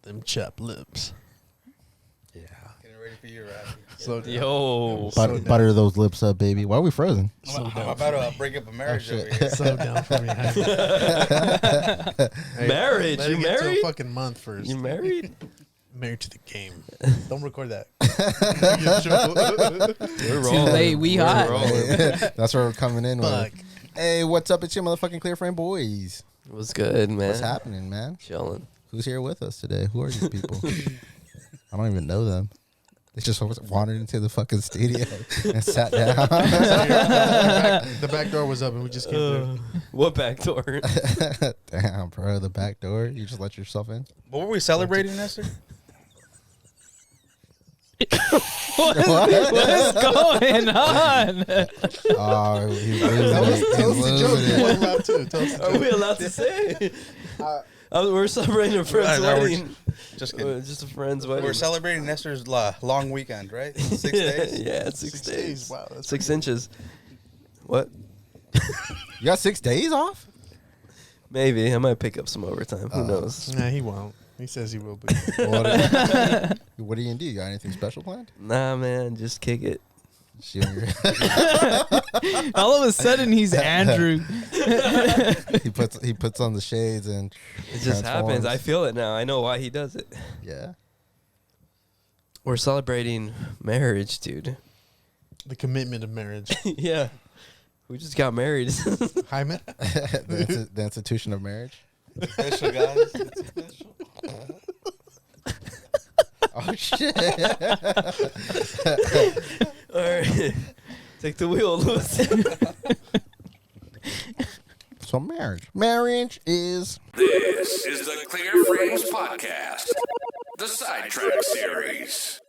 Them chapped lips. Yeah. Getting ready for you, Raffie. So down. Yo. Butter those lips up, baby. Why are we frozen? I'm about to break up a marriage over here. So down for me. Hey, Marriage? let You it get to married? a fucking month first. You married? Married to the game. Don't record that. We're Too late. We We're hot. rolling. That's where we're coming in Fuck. with. Hey, what's up? It's your motherfucking Clear Frame Boyz. What's good, man? What's happening, man? Chilling. Who's here with us today? Who are these people? I don't even know them. They just wandered into the fucking studio and sat down. The back door was up and we just came through. What back door? Damn, bro. The back door. You just let yourself in? What were we celebrating, Nestor? What is going on? Oh, he's losing Tell us it. the joke. You weren't allowed to. Tell us the Are joke. we allowed to say? We're celebrating a friend's No, we're wedding. Just kidding. Just a friend's wedding. We're celebrating Nestor's long weekend, right? 6 days. Yeah, it's 6 6 days. days. Wow. That's 6 inches. What? You got 6 days off? Maybe. I might pick up some overtime. Who knows? Nah, he won't. He says he will be. What are you going to do? You got anything special planned? Nah, man. Just kick it. All of a sudden, he's Andrew. he puts on the shades and It just happens. transforms. I feel it now. I know why he does it. Yeah. We're celebrating marriage, dude. The commitment of marriage. Yeah. We just got married. Jaime? The institution of marriage. Official, guys. It's official. Oh shit! All right. Take the wheel, Lewis. So marriage is. This is the Clear Frames Podcast, the Sidetracked Series.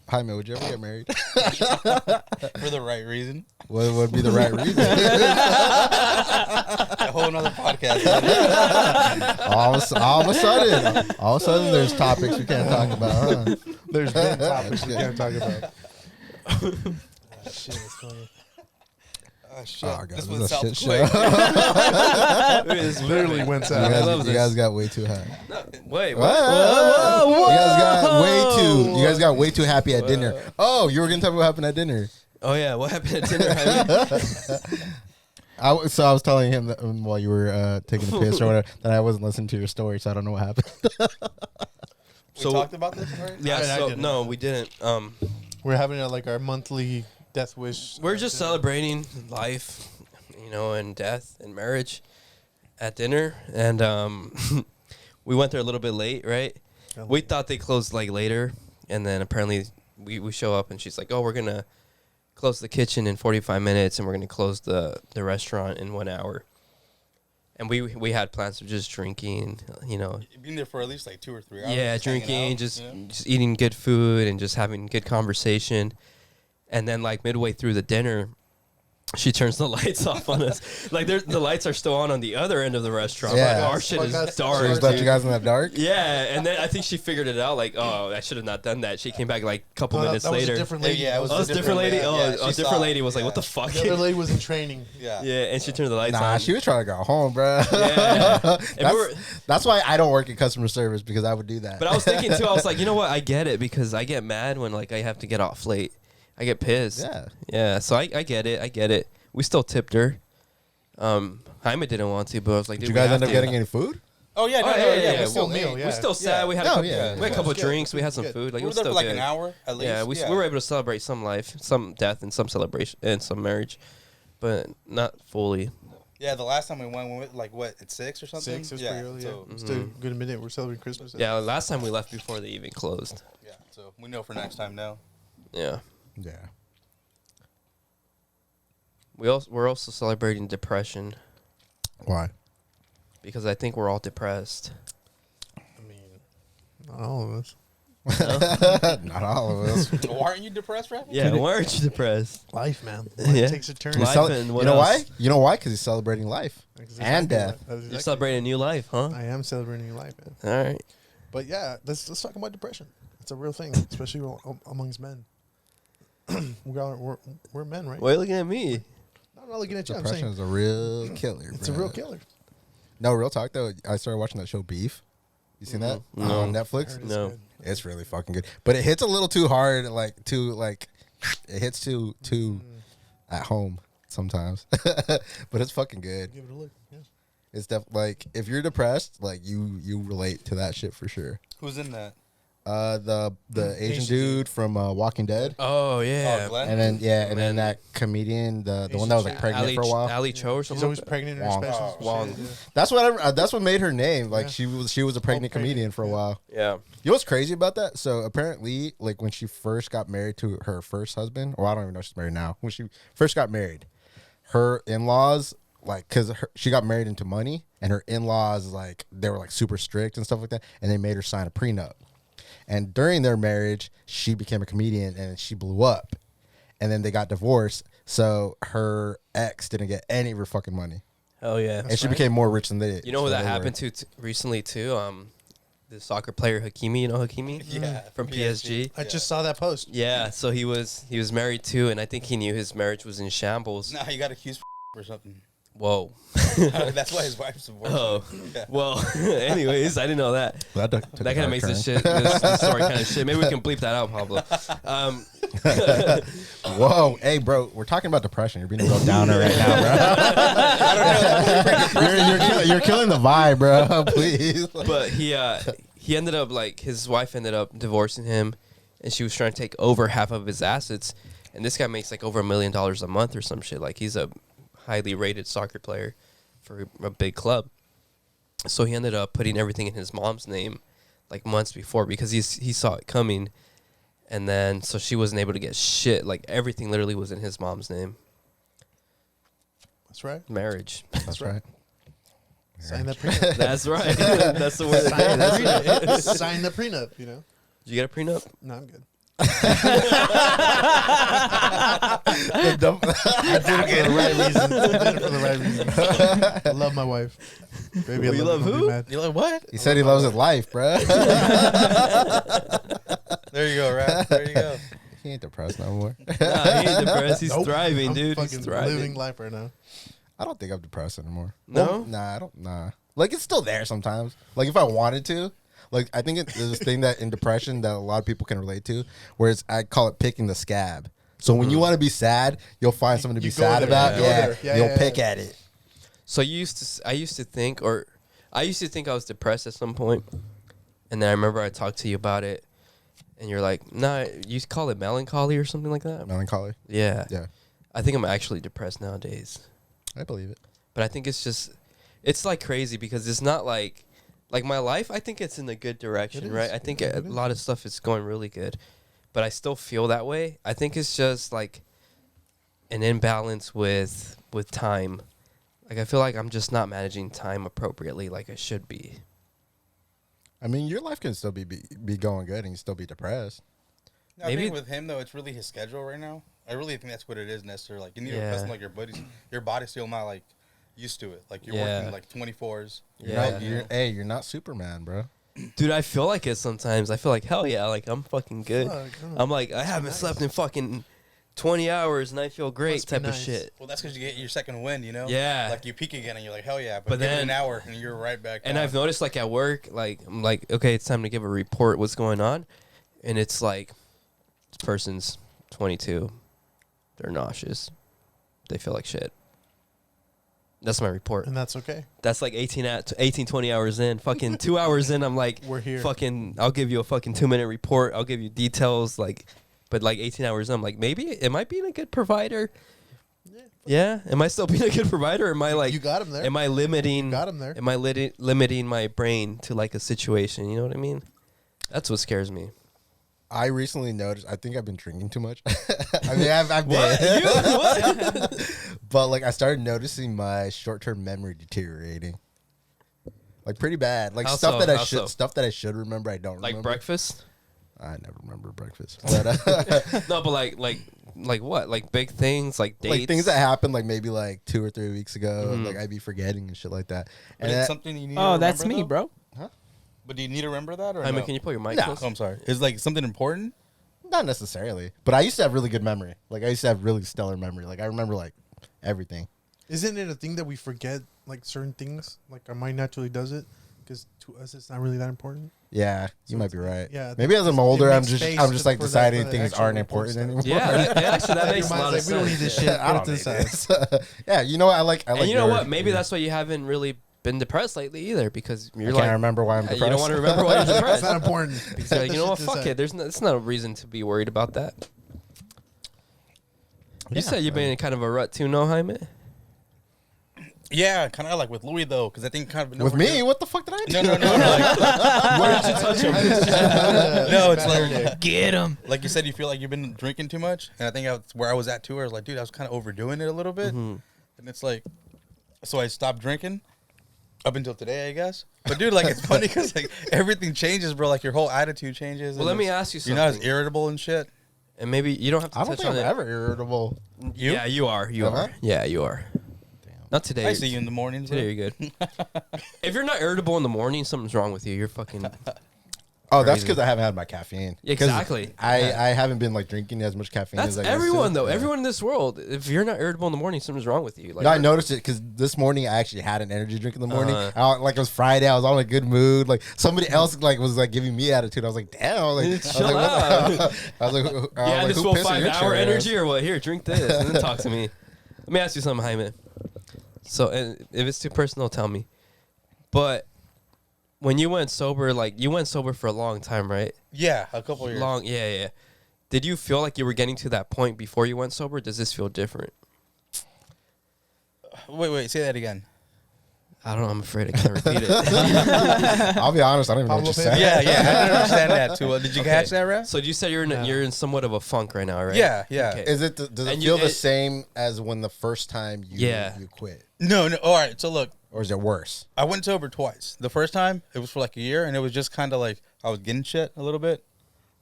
Jaime, would you ever get married? For the right reason. What would be the right reason? A whole nother podcast. all of a sudden, there's topics we can't talk about. Huh? There's been topics we can't talk about. Shit, it's funny. Oh, shit. Oh, God, This this went is a south shit show. quick. This Literally went You south. I love you guys this. got way too high. Wait, Whoa, what? You guys got way too happy at dinner. Oh, you were gonna tell me what happened at dinner. Oh, yeah. What happened at dinner, Jaime? I was telling him that while you were taking a piss or whatever that I wasn't listening to your story, so I don't know what happened. We talked about this, right? Yeah, I so, didn't. no, we didn't. We're having our monthly death wish. We're just celebrating life, and death and marriage at dinner. And we went there a little bit late, right? We thought they closed like later. And then apparently we show up and she's like, oh, we're going to close the kitchen in 45 minutes and we're going to close the restaurant in 1 hour. And we had plans of just drinking, You've been there for at least like 2 or 3 hours. Yeah, just hanging drinking, out, just eating good food and just having good conversation. And then like midway through the dinner, she turns the lights off on us. Like the lights are still on the other end of the restaurant. Yeah. Like, our shit is She She dark. just left you guys in the dark. Yeah, and then I think she figured it out. Like, oh, I should have not done that. She came back like a couple minutes that was later. a different lady. Yeah, it was Oh, it's a different lady. yeah, Oh, yeah, a she different saw lady it. was like, Yeah. "What the fuck?" The other lady was in training. Yeah. Yeah, and she turned the lights Nah, on. she was trying to go home, bro. Yeah. That's why I don't work in customer service because I would do that. But I was thinking too. I was like, you know what? I get it because I get mad when like I have to get off late. I get pissed. Yeah. So I get it. I get it. We still tipped her. Jaime didn't want to, but I was like, Did dude, you we guys have end up to. getting any food? Oh, yeah. No, Oh, no, yeah, yeah. yeah. We still Full meal, ate. yeah. We still sat. We had a Oh, couple, yeah. we had a couple Good. drinks. We had some Good. food. Like We it were was there still for like good. an hour at least. Yeah, we were able to celebrate some life, some death, and some celebration, and some marriage, but not fully. Yeah, the last time we went like, what, at 6 or something? 6 is yeah, pretty early. so, Yeah. Still a good minute. We're celebrating Christmas. Yeah, last time we left before they even closed. yeah, so we know for next time now. Yeah. Yeah. We're also celebrating depression Why? because I think we're all depressed. I mean, not all of us. Not all of us. Why aren't you depressed, Raffie? Yeah, why aren't you depressed? Life, man. Yeah. Life takes a turn. Life and what you know else? why? You know why? Because he's celebrating life and death. You're celebrating a new life, huh? I am celebrating your life, man. All right. But yeah, let's talk about depression. It's a real thing, especially amongst men. we're men, right? Why are you looking at me? I'm not looking at you. I'm Depression saying is a real killer. it's a real killer. No, real talk though. I started watching that show Beef. You seen that No. on Netflix? Heard it's No. good. It's really fucking good, but it hits a little too hard. It hits too at home sometimes. But it's fucking good. Give it a look. Yeah. It's like if you're depressed, like you relate to that shit for sure. Who's in that? The Asian dude from Walking Dead, Oh yeah. Oh, Glenn? and then and then And that comedian, the Asian one that was like chick. pregnant for a while. Ali Cho or She's something. always like that? pregnant in her Wong. specials. Oh, Wong. Yeah. That's what made her name. Like Yeah. she was a pregnant pregnant, comedian for a yeah. while. Yeah. You know what's crazy about that? So apparently, like when she first got married to her first husband, or I don't even know if she's married now. When she first got married, her in-laws, like, because she got married into money, and her in-laws, like, they were like super strict and stuff like that, and they made her sign a prenup. And during their marriage, she became a comedian and she blew up, and then they got divorced. So her ex didn't get any of her fucking money, Oh yeah. and she became more rich than they. You know who than that they happened to recently too? The soccer player Hakimi. You know Hakimi? Yeah, From PSG. I just saw that post. Yeah. So he was married too, and I think he knew his marriage was in shambles. Nah, he got accused or something. Whoa. That's why his wife's divorced. Oh. Yeah. Well. Anyways, I didn't know that. That That kind of makes this story kind of shit. Maybe we can bleep that out, Pablo. Whoa, hey, bro, we're talking about depression. You're being a real downer right now, bro. you're killing the vibe, bro. Please. But he ended up, like, his wife ended up divorcing him, and she was trying to take over half of his assets. And this guy makes like over $1 million a month or some shit. Like, he's a highly rated soccer player for a big club. So he ended up putting everything in his mom's name like months before because he saw it coming. And then so she wasn't able to get shit. Like, everything literally was in his mom's name. That's right. Marriage. That's right. Sign that prenup. That's right. That's the word. Sign the That's right. prenup. Sign the prenup. You know. Did you get a prenup? No, I'm good. I I did it for the right reasons. I did it for the right reasons. I love my wife. Baby, I You love her. Don't be who? mad. You like what? He said he loves his life, bro. There you go, right? There you go. He ain't depressed no more. Nah, he ain't depressed. He's Nope. thriving, I'm dude. He's fucking thriving. living life right now. I don't think I'm depressed anymore. No? Well, nah, I don't. Nah, like it's still there sometimes. Like if I wanted to, like I think there's this thing that in depression that a lot of people can relate to, where it's I call it picking the scab. So when you want to be sad, you'll find something to be You go sad there, about. you go Yeah, there. Yeah, you'll yeah, pick yeah. at it. So I used to think I was depressed at some point, and then I remember I talked to you about it, and you're like, "Nah, you call it melancholy or something like that." Melancholy. Yeah. Yeah, I think I'm actually depressed nowadays, I believe it. but I think it's like crazy because it's not like my life. I think it's in a good direction, It is. right? I think It a is. lot of stuff is going really good, but I still feel that way. I think it's just like an imbalance with time. Like, I feel like I'm just not managing time appropriately like I should be. I mean, your life can still be going good and you still be depressed. No, I Maybe- think with him though, it's really his schedule right now. I really think that's what it is, Nestor. Like you need to Yeah. invest in like your body's still not like used to it. Like you're Yeah. working like 24s. Yeah. You're not Superman, bro. Dude, I feel like it sometimes. I feel like, hell yeah, like I'm fucking good. Fuck, I'm like, I haven't nice. slept in fucking 20 hours and I feel great Must be type of nice. shit. Well, that's because you get your second wind, you know. Yeah. Like you peak again and you're like, hell yeah. But But give it then- an hour and you're right back. And down. I've noticed, like, at work, like, I'm like, okay, it's time to give a report what's going on. And it's like, this person's 22. They're nauseous. They feel like shit. That's my report. And that's okay. That's like 18, 20 hours in. Fucking 2 hours in, I'm like, We're here. fucking, I'll give you a fucking 2-minute report. I'll give you details, like, but like 18 hours in, I'm like, maybe, am I being a good provider? Yeah. Am I still being a good provider? Or am I like, You got him there. am I limiting, You got him there. am I limiting my brain to like a situation? You know what I mean? That's what scares me. I recently noticed. I think I've been drinking too much. I mean, I've What? been. You? What? But like, I started noticing my short-term memory deteriorating, like pretty bad. Like How stuff so? that I How should so? stuff that I should remember, I don't Like remember. breakfast? I never remember breakfast. But, No, but like what? Like big things, like dates, like things that happened like maybe like 2 or 3 weeks ago. Like I'd be forgetting and shit like that. But And it's that, something you need to Oh, remember, that's me, though? bro. But do you need to remember that or Jaime, no? can you pull your mic No. close? Oh, I'm sorry. Is like something important? not necessarily, but I used to have really good memory. Like I used to have really stellar memory. Like I remember like everything. Isn't it a thing that we forget like certain things? Like our mind naturally does it because to us it's not really that important. Yeah, you So might it's be like- right. yeah, Maybe as I'm it older, I'm makes just space like for that- deciding for the things actual aren't important important stuff. anymore. Yeah, actually, that Your makes a mind's lot like, of we don't need sense. this shit. I Put don't it to need the side. this. Yeah, you know what? I like. And you know your- what? Maybe that's why you haven't really been depressed lately either, because I you're can't like, remember why I'm you depressed. don't want to remember why you're It's depressed. not important. Because you're like, you know what? Put that shit to the Fuck side. it. There's not a reason to be worried about that. You said you've been in kind of a rut too, no, Jaime? Yeah, kind of like with Louis though, because I think kind of With me, what the fuck did I do? No. Like, Where did you touch him? no, it's like Get him. like you said, you feel like you've been drinking too much, and I think that's where I was at too. I was like, dude, I was kind of overdoing it a little bit, and it's like, so I stopped drinking up until today, I guess. But dude, like it's funny because like everything changes, bro. Like your whole attitude changes. Well, and let me it's- ask you You're not as something. irritable and shit. And maybe you don't have to I don't touch think on I'm it. ever irritable. You? Yeah, you are. You Am are. I? Yeah, you are. Not today. I see you in the mornings. Today you're good. If you're not irritable in the morning, something's wrong with you. You're fucking. Oh, that's Crazy. because I haven't had my caffeine. 'Cause Exactly. I Yeah. I haven't been like drinking as much caffeine. That's as I used to. everyone though. Yeah. Everyone in this world. If you're not irritable in the morning, something's wrong with you. Like No, I noticed it because this morning I actually had an energy drink in the morning. Uh-huh. Like it was Friday, I was all in a good mood. Like somebody else like was like giving me attitude. I was like, damn. I was like, Chill out. I was like, Yeah, like, this who will pissing your 5-hour chair ass? energy or what? Here, drink this and then talk to me. Let me ask you something, Jaime. So, and if it's too personal, tell me. But when you went sober, like you went sober for a long time, right? Yeah, a couple of years. Long, yeah. Did you feel like you were getting to that point before you went sober? Does this feel different? Wait, say that again. I don't know. I'm afraid I can't repeat it. I'll be honest, I don't even know what Pablo you said- said. Yeah, I didn't understand that too well. Did you catch that, Raph? So you said you're in Yeah. you're in somewhat of a funk right now, right? Yeah. Okay. Is it does it And you- feel the it- same as when the first time you quit, No. All right. So look, or is it worse? I went sober twice. The first time, it was for like a year, and it was just kind of like I was getting shit a little bit.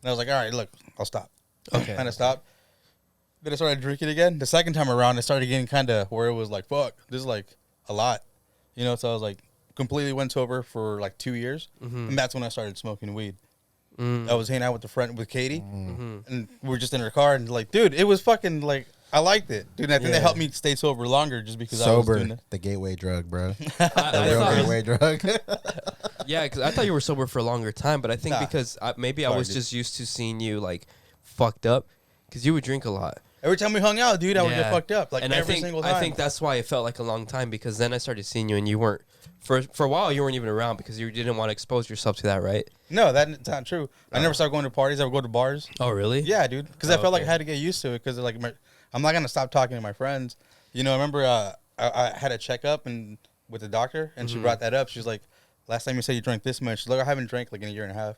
And I was like, all right, look, I'll stop. Okay. Kind of stopped. Then I started drinking again. The second time around, I started getting kind of where it was like, fuck, this is like a lot. You know, so I was like, completely went sober for like 2 years. And that's when I started smoking weed. I was hanging out with with Katie, and we were just in her car, and like, dude, it was fucking like, I liked it. Dude, and I think that helped me stay sober longer just because I was doing Sober, it. the gateway drug, bro. I The real thought- gateway drug. Yeah, because I thought you were sober for a longer time, but I think Nah. because maybe I Sorry, was dude. just used to seeing you like fucked up, because you would drink a lot. Every time we hung out, dude, I would get fucked up. Like and every I think, single time. I think that's why it felt like a long time, because then I started seeing you and you weren't for a while you weren't even around because you didn't want to expose yourself to that, right? No, that's not true. I never started going to parties. I would go to bars. Oh, really? Yeah, dude. Because I felt like I okay. had to get used to it. Because like I'm not gonna stop talking to my friends. You know, I remember I had a checkup and with the doctor, and she brought that up. She's like, "Last time you said you drank this much." She's like, "I haven't drank like in a year and a half."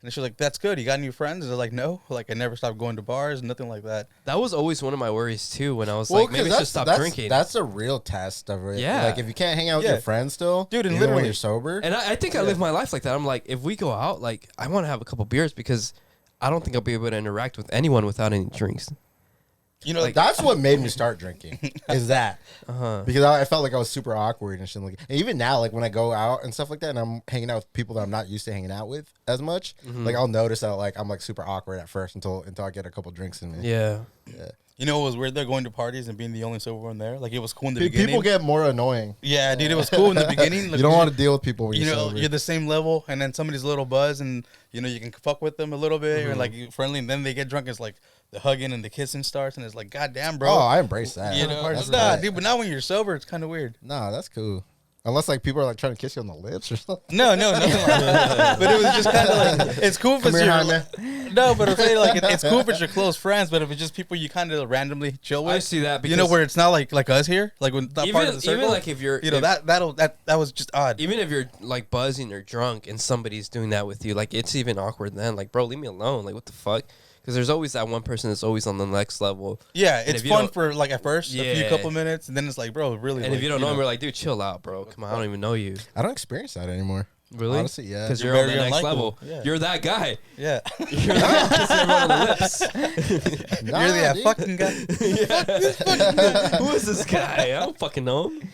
And she's like, "That's good. You got new friends?" And I was like, "No, like I never stopped going to bars, nothing like that." That was always one of my worries too. When I was like, maybe I should stop drinking. That's a real test of it. Yeah. Like if you can't hang out with Yeah. your friends still, Dude, and even when literally- you're sober. And I think I live my life like that. I'm like, if we go out, like I want to have a couple beers because I don't think I'll be able to interact with anyone without any drinks. You know, like That's what made me start drinking. Is that because I felt like I was super awkward and shit. Like, and even now, like when I go out and stuff like that, and I'm hanging out with people that I'm not used to hanging out with as much, like I'll notice that like I'm like super awkward at first until I get a couple drinks in me. Yeah. you know, it was weird. They're going to parties and being the only sober one there. Like it was cool in the beginning. People get more annoying. Yeah, dude, it was cool in the beginning. You don't want to deal with people when You you're know, sober. you're the same level, and then somebody's a little buzz, and you know you can fuck with them a little bit, or like you friendly, and then they get drunk. It's like the hugging and the kissing starts, and it's like, goddamn, bro. Oh, I embrace that. you know, That's nah, right. dude. But now when you're sober, it's kind of weird. Nah, that's cool. Unless like people are like trying to kiss you on the lips or something. No, nothing like that. But it was just kind of like it's cool if Come it's here, your Jaime. no, but I'm saying like it's cool if it's your close friends. But if it's just people you kind of randomly chill with, I see that you know, because where it's not like us here, like when that part of the circle. even like if you're you know if- that was just odd. even if you're like buzzing or drunk and somebody's doing that with you, like it's even awkward then. Like, bro, leave me alone. Like, what the fuck? Because there's always that one person that's always on the next level. Yeah, And it's if you fun don't- for like at first, a few Yeah. couple minutes, and then it's like, bro, really. And like, if you don't know him, you're like, dude, chill out, bro. Come on, I don't even know you. I don't experience that anymore. Really? Honestly, yeah. Because You're you're on the very next unlikable. level. Yeah. You're that guy. Yeah. You're the guy kissing everyone on the lips. Nah, You're the dude. fucking guy. Who is this guy? I don't fucking know him.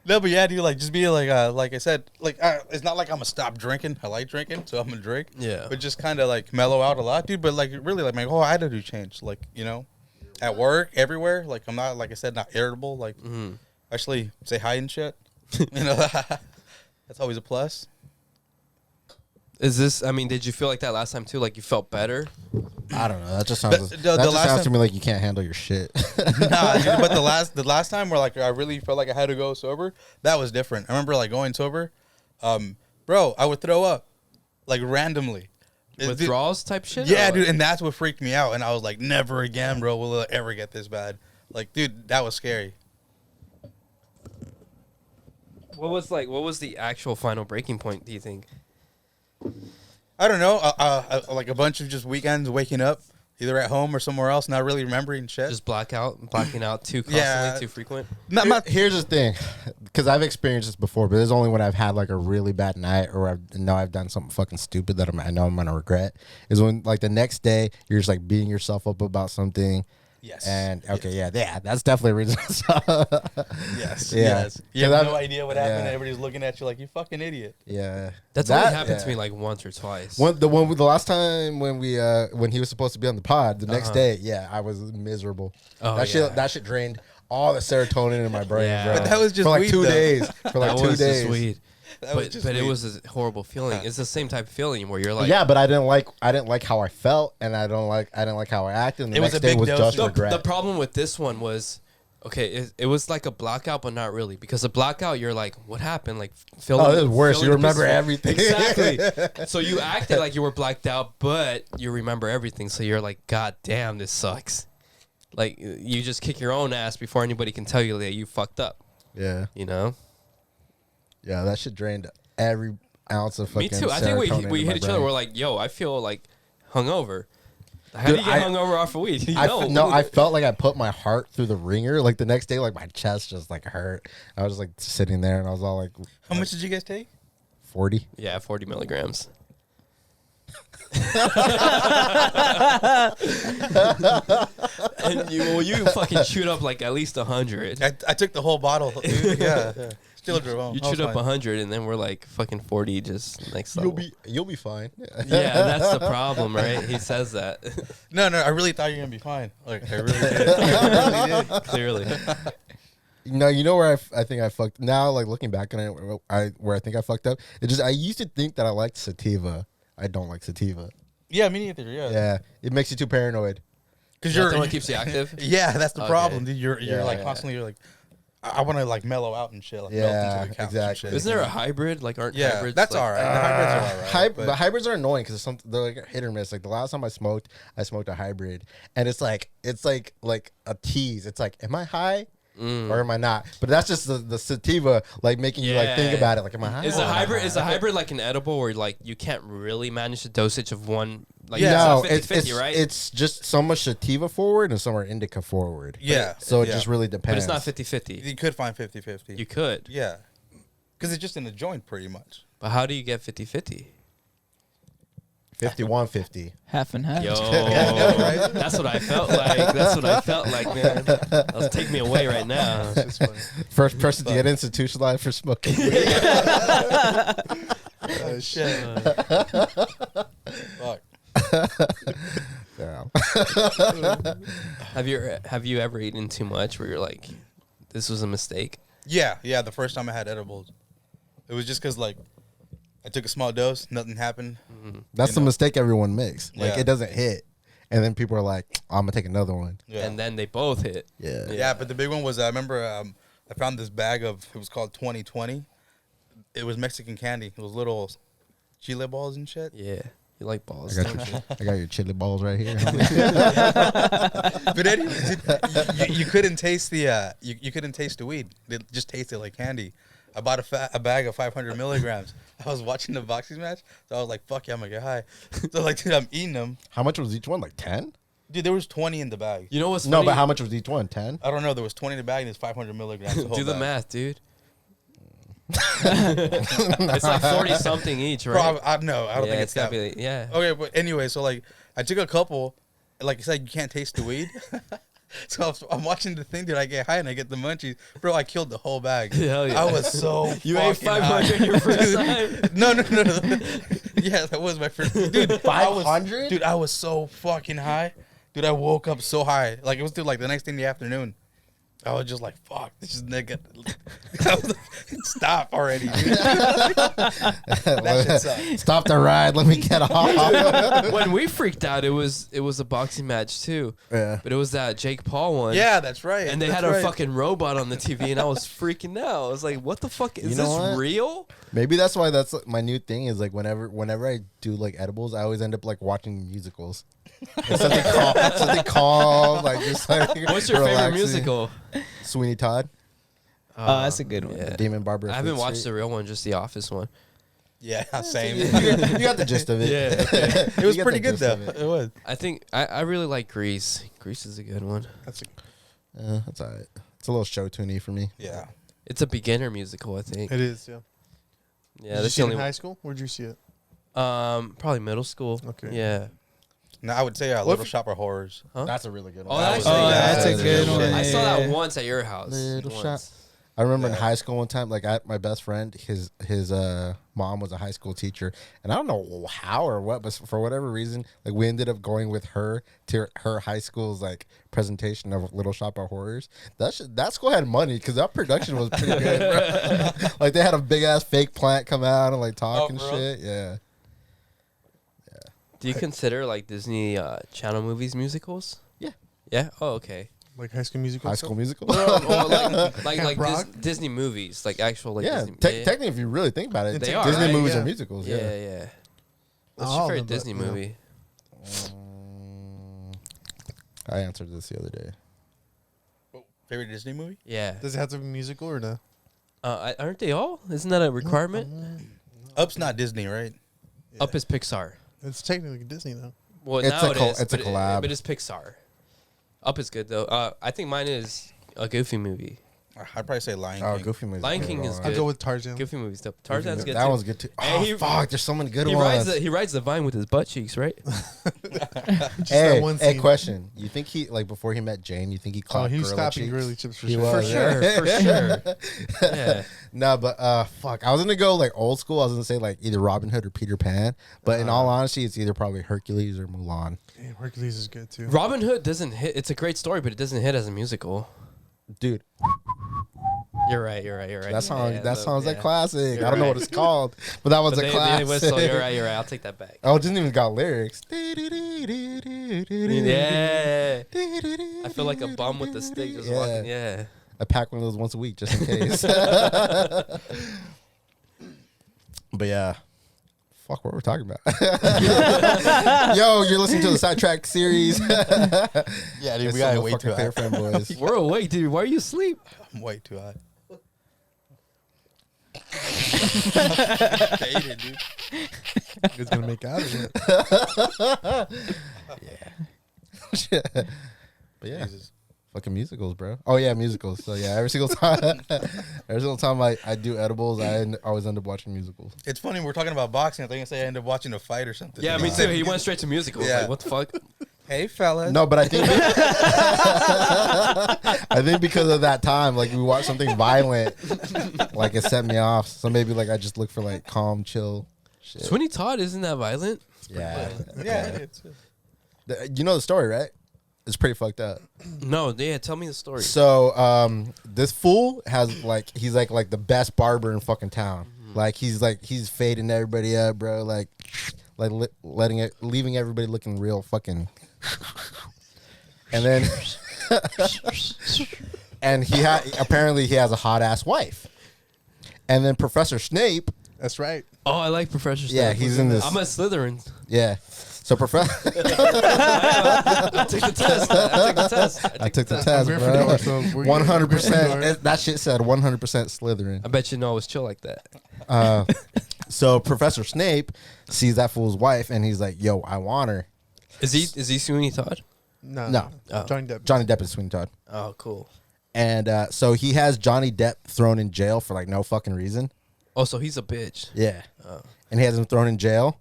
No, but yeah, dude, like just be like I said, like it's not like I'm gonna stop drinking. I like drinking, so I'm gonna drink. Yeah. But just kind of like mellow out a lot, dude. But like really, like my whole attitude changed. Like at work, everywhere. Like I'm not, like I said, not irritable. Like actually say hi and shit. That's always a plus. Is this? I mean, did you feel like that last time too? Like you felt better? I don't know. That just sounds. The that just last sounds to time- me like you can't handle your shit. Nah, dude, but the last time where like I really felt like I had to go sober, that was different. I remember like going sober, bro, I would throw up like randomly. Withdrawals type shit? Yeah, or dude, what? and that's what freaked me out. And I was like, never again, bro, will it ever get this bad. Like, dude, that was scary. What was the actual final breaking point? Do you think? I don't know, like a bunch of just weekends waking up, either at home or somewhere else, not really remembering shit. Just blacking out too constantly, Yeah. too frequent. not Here's the thing, because I've experienced this before, but it's only when I've had like a really bad night or I know I've done something fucking stupid that I know I'm gonna regret. Is when like the next day you're just like beating yourself up about something. yes. And okay, yeah, that's definitely a reason. Yes. Yeah. Yes. You have 'Cause no I've- idea what happened, yeah. and everybody's looking at you like you fucking idiot. Yeah, That's only happened to me like once or twice. The last time when he was supposed to be on the pod, the next day, yeah, I was miserable. Oh, that shit drained all the serotonin in my brain, Yeah. bro. But that was just for like weed, 2 though. days. For like that 2 was days. just weed. That was just But it weed. was a horrible feeling. It's the same type of feeling where you're like, Yeah, but I didn't like how I felt, and I didn't like how I acted. And the It was next a day big was dose. just The- regret. The problem with this one was, okay, it was like a blackout, but not really. Because a blackout, you're like, what happened? Like, feeling, this is worse. feeling You remember peaceful. everything. Exactly. So you acted like you were blacked out, but you remember everything. So you're like, God damn, this sucks. Like, you just kick your own ass before anybody can tell you that you fucked up. yeah, You know? yeah, that shit drained every ounce of Me fucking. too. I think serotonin we in hit my each other. brain. We're like, yo, I feel like hungover. How Dude, do you get hungover off of weed? You know. I felt like I put my heart through the ringer. Like the next day, like my chest just like hurt. I was just like sitting there, and I was all like, How much did you guys take? 40. Yeah, 40 milligrams. And you fucking chewed up like at least 100. I took the whole bottle. Dude. Yeah. Still drove home. You I was chewed up fine. 100, and then we're like fucking 40, just next level. You'll be fine. Yeah, that's the problem, right? He says that. No, I really thought you were gonna be fine. Like I really did. I really did. Clearly. No, you know where I think I fucked. Now, like looking back on it, where I think I fucked up. It just I used to think that I liked sativa. I don't like sativa. Yeah, me neither. Yeah. Yeah, it makes you too paranoid. Because That's the one that keeps you active? Yeah, that's the Okay. problem, dude. You're Yeah. like constantly. You're like, I want to like mellow out and shit. Like melt Yeah, into the couch exactly. And shit. Isn't there a hybrid? Like, aren't Yeah, hybrids? that's like, all right. The hybrids are all right. But hybrids are annoying because they're like hit or miss. Like the last time I smoked a hybrid, and it's like a tease. It's like, am I high or am I not? But that's just the sativa, like making you like think Yeah. about it. Like, am I high? Is or a am I hybrid high? is a hybrid like an edible where like you can't really manage the dosage of one? Like, No, it's not 50-50, right? It's just so much sativa forward and some are indica forward. Yeah. So it yeah. just really but depends. it's not 50-50. You could find 50-50. You could. Yeah. Because it's just in the joint, pretty much. But how do you get 50-50? 51-50. Half and half. Yo, that's what I felt like. That's what I felt like, man. Let's take me away right now. It's just funny. First person to get institutionalized for smoking. Oh shit. Fuck. Yeah. Have you ever eaten too much where you're like, this was a mistake? Yeah. The first time I had edibles, it was just because like I took a small dose, nothing happened. That's the mistake everyone makes. Like Yeah. it doesn't hit. And then people are like, I'm gonna take another one. Yeah. And then they both hit. Yeah. Yeah, but the big one was I remember I found this bag of it was called 2020. It was Mexican candy. It was little chile balls and shit. Yeah. You like balls, I got don't you? I got your chili balls right here. But anyways, you couldn't taste the you couldn't taste the weed. It just tasted like candy. I bought a bag of 500 milligrams. I was watching the boxing match, so I was like, "Fuck yeah, I'm gonna get high." So like, dude, I'm eating them. How much was each one? Like 10? Dude, there was 20 in the bag. You know what's No, funny? but how much was each one? 10? I don't know. There was 20 in the bag, and there's 500 milligrams. Do the math, dude. It's like 40 something each, right? No, I don't think it's gotta that. be. Yeah. Okay, but anyway, so like I took a couple. Like I said, you can't taste the weed. So I'm watching the thing. Did I get high and I get the munchies? Bro, I killed the whole bag. Hell yeah. I was so You ate fucking high. 500 your first time? No. Yeah, that was my first. Dude, 500? Dude, I was so fucking high. Dude, I woke up so high. Like, it was like the next thing in the afternoon. I was just like, fuck, this is nigga. I was like, stop already, dude. That shit sucked. Stop the ride. Let me get off. When we freaked out, it was a boxing match too. Yeah. But it was that Jake Paul one. Yeah, that's right. And they That's had a right. fucking robot on the TV, and I was freaking out. I was like, "What the fuck is You know this what? real?" Maybe that's why that's like, my new thing is like whenever I do like edibles, I always end up like watching musicals. It's something calm, like just like. What's your favorite relaxing. musical? Sweeney Todd, Oh, that's a good one. Yeah. Demon Barber. I haven't watched the real one, just the Office one. Yeah, same. You got the gist of it. Yeah, okay. It was You got pretty the good, gist of though. it. It was. I think I really like Grease. Grease is a good one. That's That's all right. It's a little show tuney for me. yeah. It's a beginner musical, I think. It is, yeah. Yeah, Did you that's see the it in only high school? Where'd you see it? probably middle school. Okay. Yeah. No, I would say Little Shop of Horrors. Huh? That's a really good Oh, one. that's Oh, that's a Yeah, good yeah, one. yeah. I saw Yeah. that once at your house. Little once. shop. I remember in Yeah. high school one time, like my best friend, his mom was a high school teacher, and I don't know how or what, but for whatever reason, like we ended up going with her to her high school's like presentation of Little Shop of Horrors. That school had money because that production was pretty good. Bro. Like they had a big ass fake plant come out and like talk and bro. shit. Yeah. Do you consider like Disney Channel movies musicals? Yeah. Yeah. Oh, okay. Like High School Musical? High School Musical. Or like Camp Rock? Disney movies, like actual like Yeah, Disney. technically, if you really think about it, They are, Disney right? movies Yeah. are musicals. Yeah, Yeah. yeah. What's All your of favorite them, but, Disney you know. movie? I answered this the other day. Favorite Disney movie? Yeah. Does it have to be musical or no? Aren't they all? Isn't that a requirement? Up's not Disney, right? Up is Pixar. It's technically Disney though. Well, It's now a it col- is, it's a but collab. but it's Pixar. Up is good though. I think mine is a Goofy movie. I'd probably say Lion Oh, King. Goofy movies. Lion are King good is one. I'll good. go with Tarzan. Goofy movies dope. Tarzan's good That too. one's good too. And Oh he- fuck! There's so many good He ones. rides the vine with his butt cheeks, right? Just Hey, that one hey, scene. question. You think he like before he met Jane? You think he Oh, caught he was gorilla slapping cheeks? girly chips for He sure. was. For sure, for sure. Yeah. No, but fuck. I was gonna go like old school. I was gonna say like either Robin Hood or Peter Pan. But in all honesty, it's either probably Hercules or Mulan. Damn, Hercules is good too. Robin Hood doesn't hit. It's a great story, but it doesn't hit as a musical. Dude, You're right. that song. Yeah, that song's a yeah. classic. You're I don't know right. what it's called, but that was But a they classic. whistle. You're right. You're right. I'll take that back. Oh, it didn't even got lyrics. Yeah. I feel like a bum with a stick just walking. Yeah. I pack one of those once a week just in case. But yeah. Fuck, what we're talking about. Yo, you're listening to the Sidetracked Series. Yeah, dude, we gotta wait too Clear high. Frame Boyz. We're awake, dude. Why are you asleep? I'm way too high. Faded, dude. It's gonna make out of it. But yeah, Jesus. fucking musicals, bro. Oh yeah, musicals. So yeah, every single time I do edibles, I always end up watching musicals. It's funny, we're talking about boxing. I think I say I end up watching a fight or something. Yeah, me too. He went straight to musicals. Yeah. Like, what the fuck? Hey, fellas. No, but I think I think because of that time, like we watched something violent, like it set me off. So maybe like I just look for like calm, chill shit. Sweeney Todd isn't that violent? Yeah. Yeah, it's You know the story, right? It's pretty fucked up. No, yeah. Tell me the story. So, this fool has like he's like the best barber in fucking town. Like he's fading everybody up, bro. Like leaving everybody looking real fucking. And then, and apparently he has a hot ass wife. And then Professor Snape, That's right. Oh, I like Professor Snape. yeah, he's in this. I'm a Slytherin. Yeah. So Professor, I took the test. I took the test, I'm bro. Gryffindor, so we're 100%. That shit said 100% Slytherin. I bet you know I was chill like that. So Professor Snape sees that fool's wife, and he's like, "Yo, I want her." Is he Sweeney Todd? No. No. Oh. Johnny Depp. Johnny Depp is Sweeney Todd. Oh, cool. And so he has Johnny Depp thrown in jail for like no fucking reason. Oh, so he's a bitch. Yeah. And he has him thrown in jail.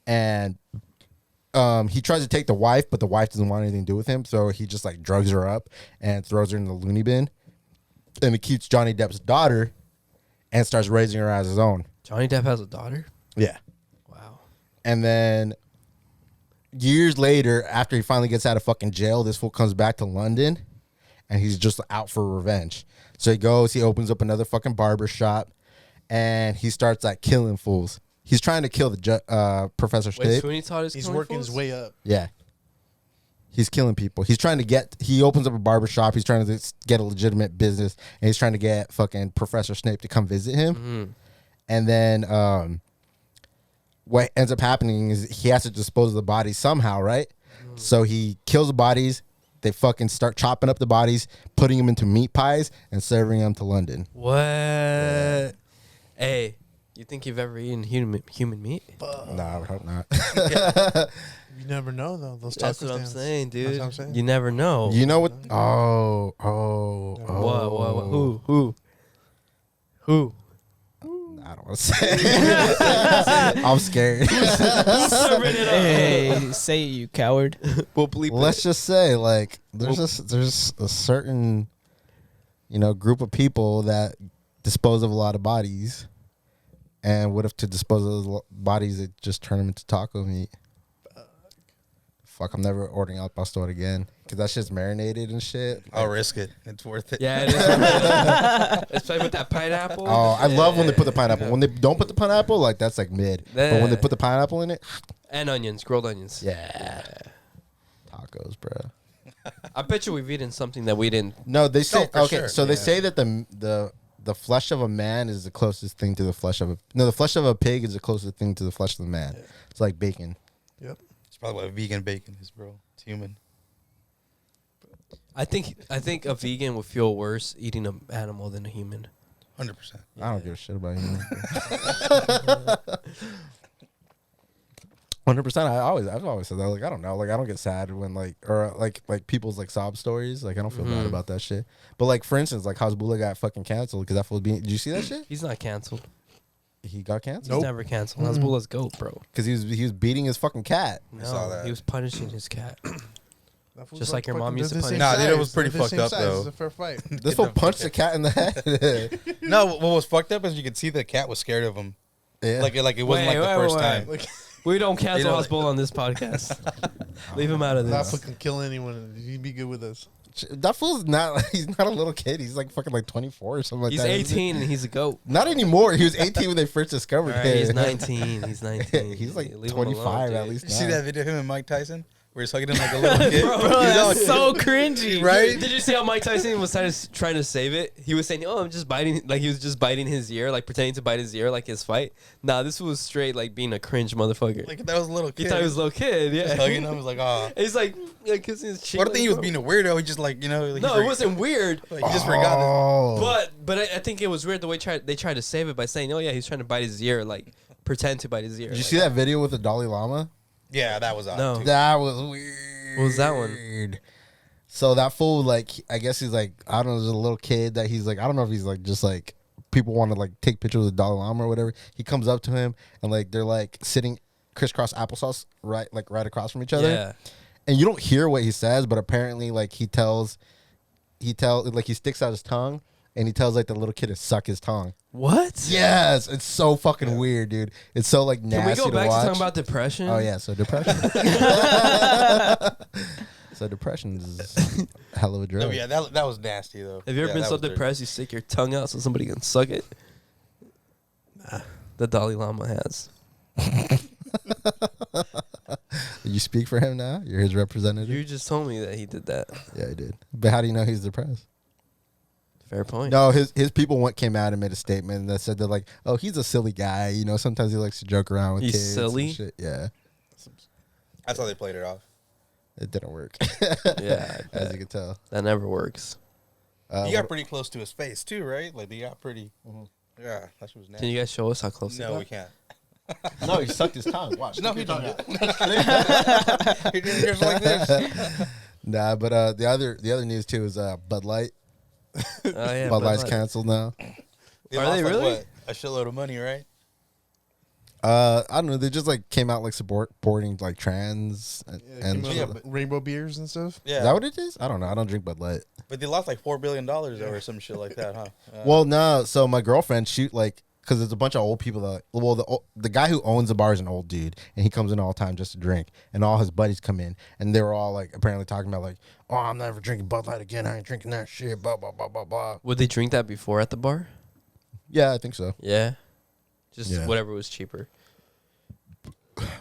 And he tries to take the wife, but the wife doesn't want anything to do with him. So he just like drugs her up and throws her in the loony bin. And he keeps Johnny Depp's daughter and starts raising her as his own. Johnny Depp has a daughter? Yeah. Wow. And then years later, after he finally gets out of fucking jail, this fool comes back to London and he's just out for revenge. So he goes, he opens up another fucking barber shop and he starts like killing fools. He's trying to kill the Professor Wait, Snape. Sweeney Todd is He's killing working fools? his way up. Yeah. He's killing people. He's trying to get, he opens up a barber shop. He's trying to get a legitimate business and he's trying to get fucking Professor Snape to come visit him. Mm-hmm. And then what ends up happening is he has to dispose of the bodies somehow, right? So he kills the bodies. They fucking start chopping up the bodies, putting them into meat pies and serving them to London. What? Yeah. Hey, you think you've ever eaten human meat? No, I would hope not. You never know, though. Those That's taco what I'm stands. saying, dude. That's what I'm saying. You never know. You know what? What? Who? I don't want to say. I'm scared. Hey, say it, you coward. We'll bleep it. Let's just say, like, there's a certain, group of people that dispose of a lot of bodies, and what if to dispose of those bodies, they just turn them into taco meat? Fuck, I'm never ordering al pastor again because that shit's marinated and shit. I'll risk it. It's worth it. Yeah, it is. Especially with that pineapple. Oh, I love when they put the pineapple. When they don't put the pineapple, like that's like mid. But when they put the pineapple in it, And onions, grilled onions. yeah. Tacos, bro. I bet you we've eaten something that we didn't. No, they say for okay. sure. So they say that the flesh of a man is the closest thing to the flesh of a the flesh of a pig is the closest thing to the flesh of the man. Yeah. It's like bacon. Yep. It's probably what vegan bacon is, bro. It's human. I think a vegan would feel worse eating an animal than a human. 100%. I don't give a shit about you. 100%. I've always said that. Like I don't know. Like I don't get sad when like people's like sob stories. Like I don't feel bad about that shit. But like for instance, like Hasbullah got fucking canceled because that fool was being. Did you see that shit? He's not canceled. He got canceled He's never canceled. Hasbullah's goat, bro. because he was beating his fucking cat. No, saw that. he was punishing his cat. That fool's Just like your mom fucking- used to they're the punish. same Nah, dude, it size. was pretty They're the fucked same up, size. though. It's a fair fight. This fool punched the cat in the head. No, what was fucked up is you could see the cat was scared of him. Yeah. Like it wasn't Wait, like the wait, first wait. time. Like, We don't cancel You know, Hasbullah on this podcast. Leave him out of not this. fucking kill anyone. He'd be good with us. That fool's not. He's not a little kid. He's like fucking like 24 or something like He's that. 18 and he's a goat. Not anymore. He was 18 when they first discovered All right, him. he's 19. He's 19. He's like Leave him 25 alone, at dude. least. You see now. that video of him and Mike Tyson? Where he's hugging him like a little kid? Bro, He's all- That's so cringy. Right? Did you see how Mike Tyson was trying to save it? He was saying, "Oh, I'm just biting," like he was just biting his ear, like pretending to bite his ear, like his fight. Nah, this was straight like being a cringe motherfucker. Like that was a little He kid. thought he was a little kid, Just yeah. hugging him. He was like, oh. He's like kissing his cheek. What if like, he was bro. being a weirdo? He just like, like, No, he it forgot- wasn't weird. Like, he just forgot. Oh. But I think it was weird the way they tried to save it by saying, "Oh yeah, he's trying to bite his ear," like pretend to bite his ear. Did you see that video with the Dalai Lama? Yeah, that was odd. No. Too. That was weird. What was that one? So that fool, like, I guess he's like, I don't know, there's a little kid that he's like, I don't know if he's like, just like, people want to like take pictures with the Dalai Lama or whatever. He comes up to him and like they're like sitting crisscross applesauce right across from each other. Yeah. And you don't hear what he says, but apparently like he sticks out his tongue and he tells like the little kid to suck his tongue. What? Yes, it's so fucking weird, dude. It's so like nasty Can we go back to watch. talking about depression? Oh yeah, so depression. So depression is a hell of a drug. No, yeah, that was nasty though. Have you ever Yeah, been that so was dirty. depressed you stick your tongue out so somebody can suck it? Nah. The Dalai Lama has. You speak for him now? You're his representative? You just told me that he did that. Yeah, I did. But how do you know he's depressed? Fair point. No, his people came out and made a statement that said they're like, oh, he's a silly guy. You know, sometimes he likes to joke around with He's kids. and silly? shit. Yeah, That's how they played it off. it didn't work. Yeah, I As bet. you can tell. That never works. You got pretty close to his face too, right? Like they got pretty. Yeah, that shit was nasty. Can you guys show us how close No, it we can't. No, he sucked his tongue. Watch. No, he didn't. He did just like this. Nah, but the other news too is Bud Light. Oh yeah, Bud Light's Light. canceled now. Are they really? What, a shitload of money, right? I don't know. They just like came out like supporting like trans and Yeah, shit. but rainbow beers and stuff. Yeah. Is that what it is? I don't know. I don't drink Bud Light. But they lost like $4 billion or some shit like that, huh? Well, no. So my girlfriend, because there's a bunch of old people that, the guy who owns the bar is an old dude, and he comes in all the time just to drink, and all his buddies come in, and they were all like apparently talking about like, oh, I'm never drinking Bud Light again. I ain't drinking that shit. Blah blah blah blah blah. Would they drink that before at the bar? Yeah, I think so. Yeah. Just Yeah. whatever was cheaper.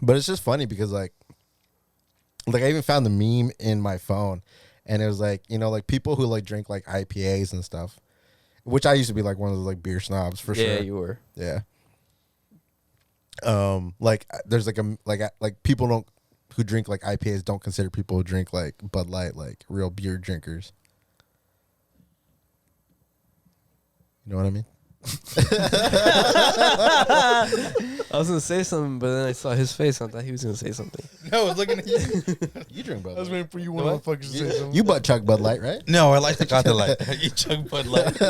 But it's just funny because like I even found the meme in my phone, and it was like, like people who like drink like IPAs and stuff, which I used to be like one of those like beer snobs for sure. Yeah, you were. Yeah. Like there's like people who drink like IPAs don't consider people who drink like Bud Light like real beer drinkers. You know what I mean? I was gonna say something, but then I saw his face. I thought he was gonna say something. No, I was looking at you. You drink Bud I was Light. waiting for you What? motherfuckers to say something. You butt chug Bud Light, right? No, I like the Counter Light. You chug Bud Light.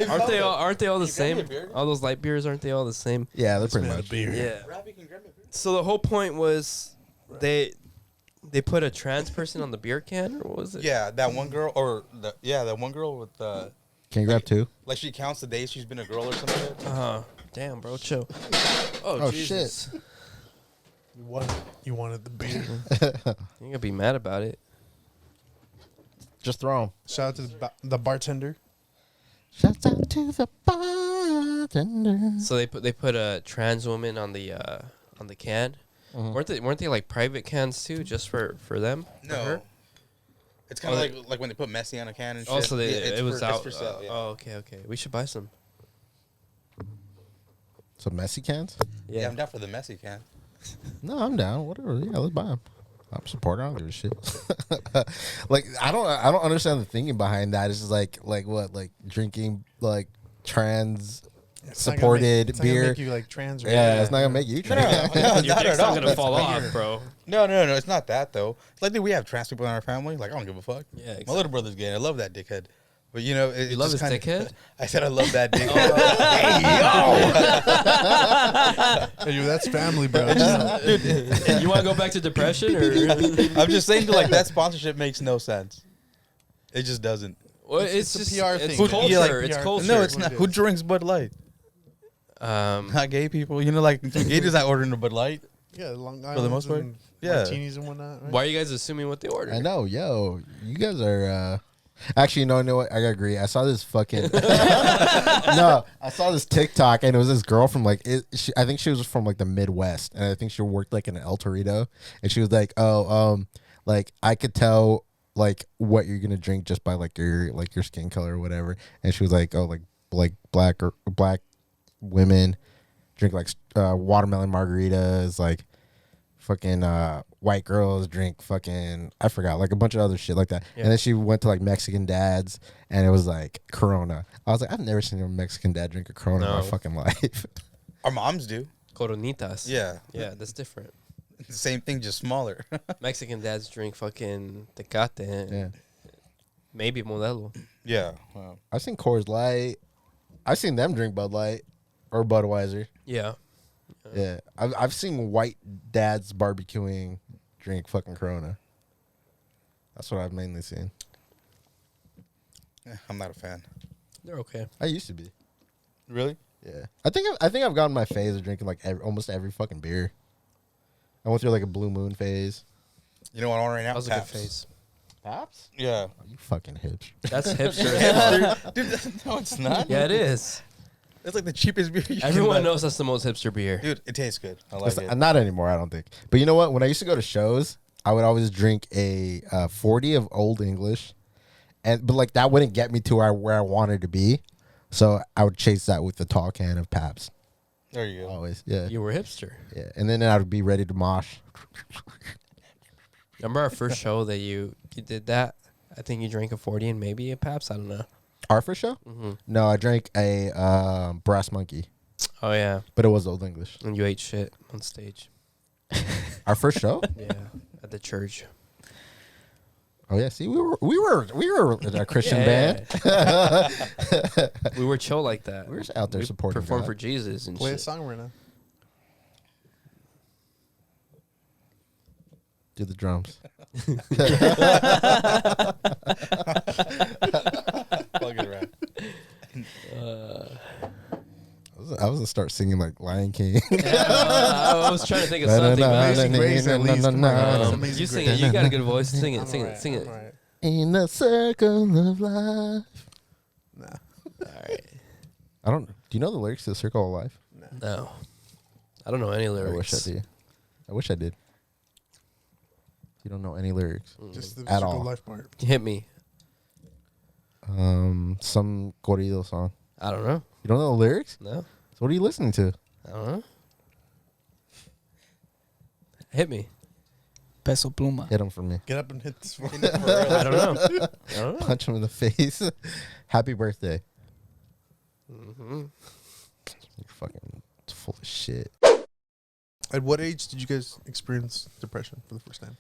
Aren't they all the You grab me same? a beer? All those light beers, aren't they all the same? Yeah, they're pretty Man, much. beer. Yeah. So the whole point was they put a trans person on the beer can, or what was it? Yeah, that one girl, that one girl with Can you grab two? like she counts the days she's been a girl or something. Damn, bro, chill. Oh, Jesus. You wanted the beer. You're gonna be mad about it. Just throw them. Shout out to the bartender. Shouts out to the bartender. So they put a trans woman on the can. Weren't they like private cans too, just for them? For No, her? it's kind of Oh, like when they put Messi on a can and shit. Also, Yeah, it was out. It's for sale, yeah. Oh, okay. We should buy some. Some messy cans? Yeah, I'm down for the Messi can. No, I'm down. Whatever. Yeah, let's buy them. I'm supporting. I don't give a shit. Like I don't understand the thinking behind that. It's just like what, like drinking like trans supported it's not gonna beer. make you like trans. Or Yeah, it's not gonna make you trans. No, Your not dick's at all. not gonna fall off, bro. No, it's not that though. Like, dude, we have trans people in our family. Like, I don't give a fuck. Yeah, My exactly. little brother's gay. And I love that dickhead. But you You love his dickhead? I said I love that dickhead. Hey, yo, that's family, bro. You want to go back to depression, or I'm just saying, like, that sponsorship makes no sense. It just doesn't. well, It's a just PR it's thing. culture. Yeah, like, it's PR. culture. No, it's what not. it Who is. drinks Bud Light? Not gay people. You know, like, gay dudes not ordering a Bud Light. Yeah, Long For the most part? and Yeah. martinis and whatnot. Right? Why are you guys assuming what they order? I know, yo, you guys are. Actually, no, what? I gotta agree. I saw this fucking. No, I saw this TikTok, and it was this girl from like. I think she was from like the Midwest, and I think she worked like in El Torito, and she was like, "Oh, like I could tell like what you're gonna drink just by like your skin color or whatever." And she was like, "Oh, like black women drink like watermelon margaritas, like fucking white girls drink fucking I forgot like a bunch of other shit like that." Yeah. And then she went to like Mexican dads, and it was like Corona. I was like, I've never seen a Mexican dad drink a Corona in my No. fucking life. Our moms do. Coronitas. Yeah. Yeah, that's different. The same thing, just smaller. Mexican dads drink fucking Tecate and Yeah, maybe Modelo. Yeah. Wow. I've seen Coors Light. I've seen them drink Bud Light or Budweiser. Yeah. Yeah, I've seen white dads barbecuing drink fucking Corona. That's what I've mainly seen. I'm not a fan. They're okay. I used to be. Really? Yeah, I think I've gotten my phase of drinking like almost every fucking beer. I went through like a Blue Moon phase. You know what I want right now? That was a good Pabst. phase. Paps? Yeah. Oh, you fucking hips. That's hipster as fuck. Dude, no, it's not. Yeah, it is. It's like the cheapest beer you can Everyone buy. knows that's the most hipster beer. Dude, it tastes good. I like It's it. not anymore, I don't think. But you know what? When I used to go to shows, I would always drink a 40 of Old English, but like that wouldn't get me to where I wanted to be. So I would chase that with the tall can of Pabst. There you go. Always, yeah, You were hipster. yeah. And then I would be ready to mosh. Remember our first show that you did that? I think you drank a 40 and maybe a Pabst. I don't know. Our first show? Mm-hmm. No, I drank a Brass Monkey, Oh yeah, but it was Old English. and you ate shit on stage. Our first show? Yeah, at the church. Oh yeah, see, we were a Christian band. We were chill like that. We were just out there supporting perform God. for Jesus and Play a shit. song right now. Do the drums. Fucking right. I was gonna start singing like Lion King. I was trying to think of something. Amazing Grace, at least. Come on, guys. You Amazing sing Grace. it. You got a good voice. Sing it. I'm Sing alright, it. Sing I'm it. alright. In the circle of life. Nah. All right. I don't. Do you know the lyrics to Circle of Life? No, I don't know any I lyrics. wish I did. I wish I did. You don't know any lyrics Just the At circle all. life part. Hit me. Some corrido song. I don't know. You don't know the lyrics? No, So what are you listening to? I don't know. Hit me. Peso Pluma. Hit him for me. Get up and hit this fucking. I don't know. I don't know. Punch him in the face. Happy birthday. Mm-hmm. You're fucking full of shit. At what age did you guys experience depression for the first time?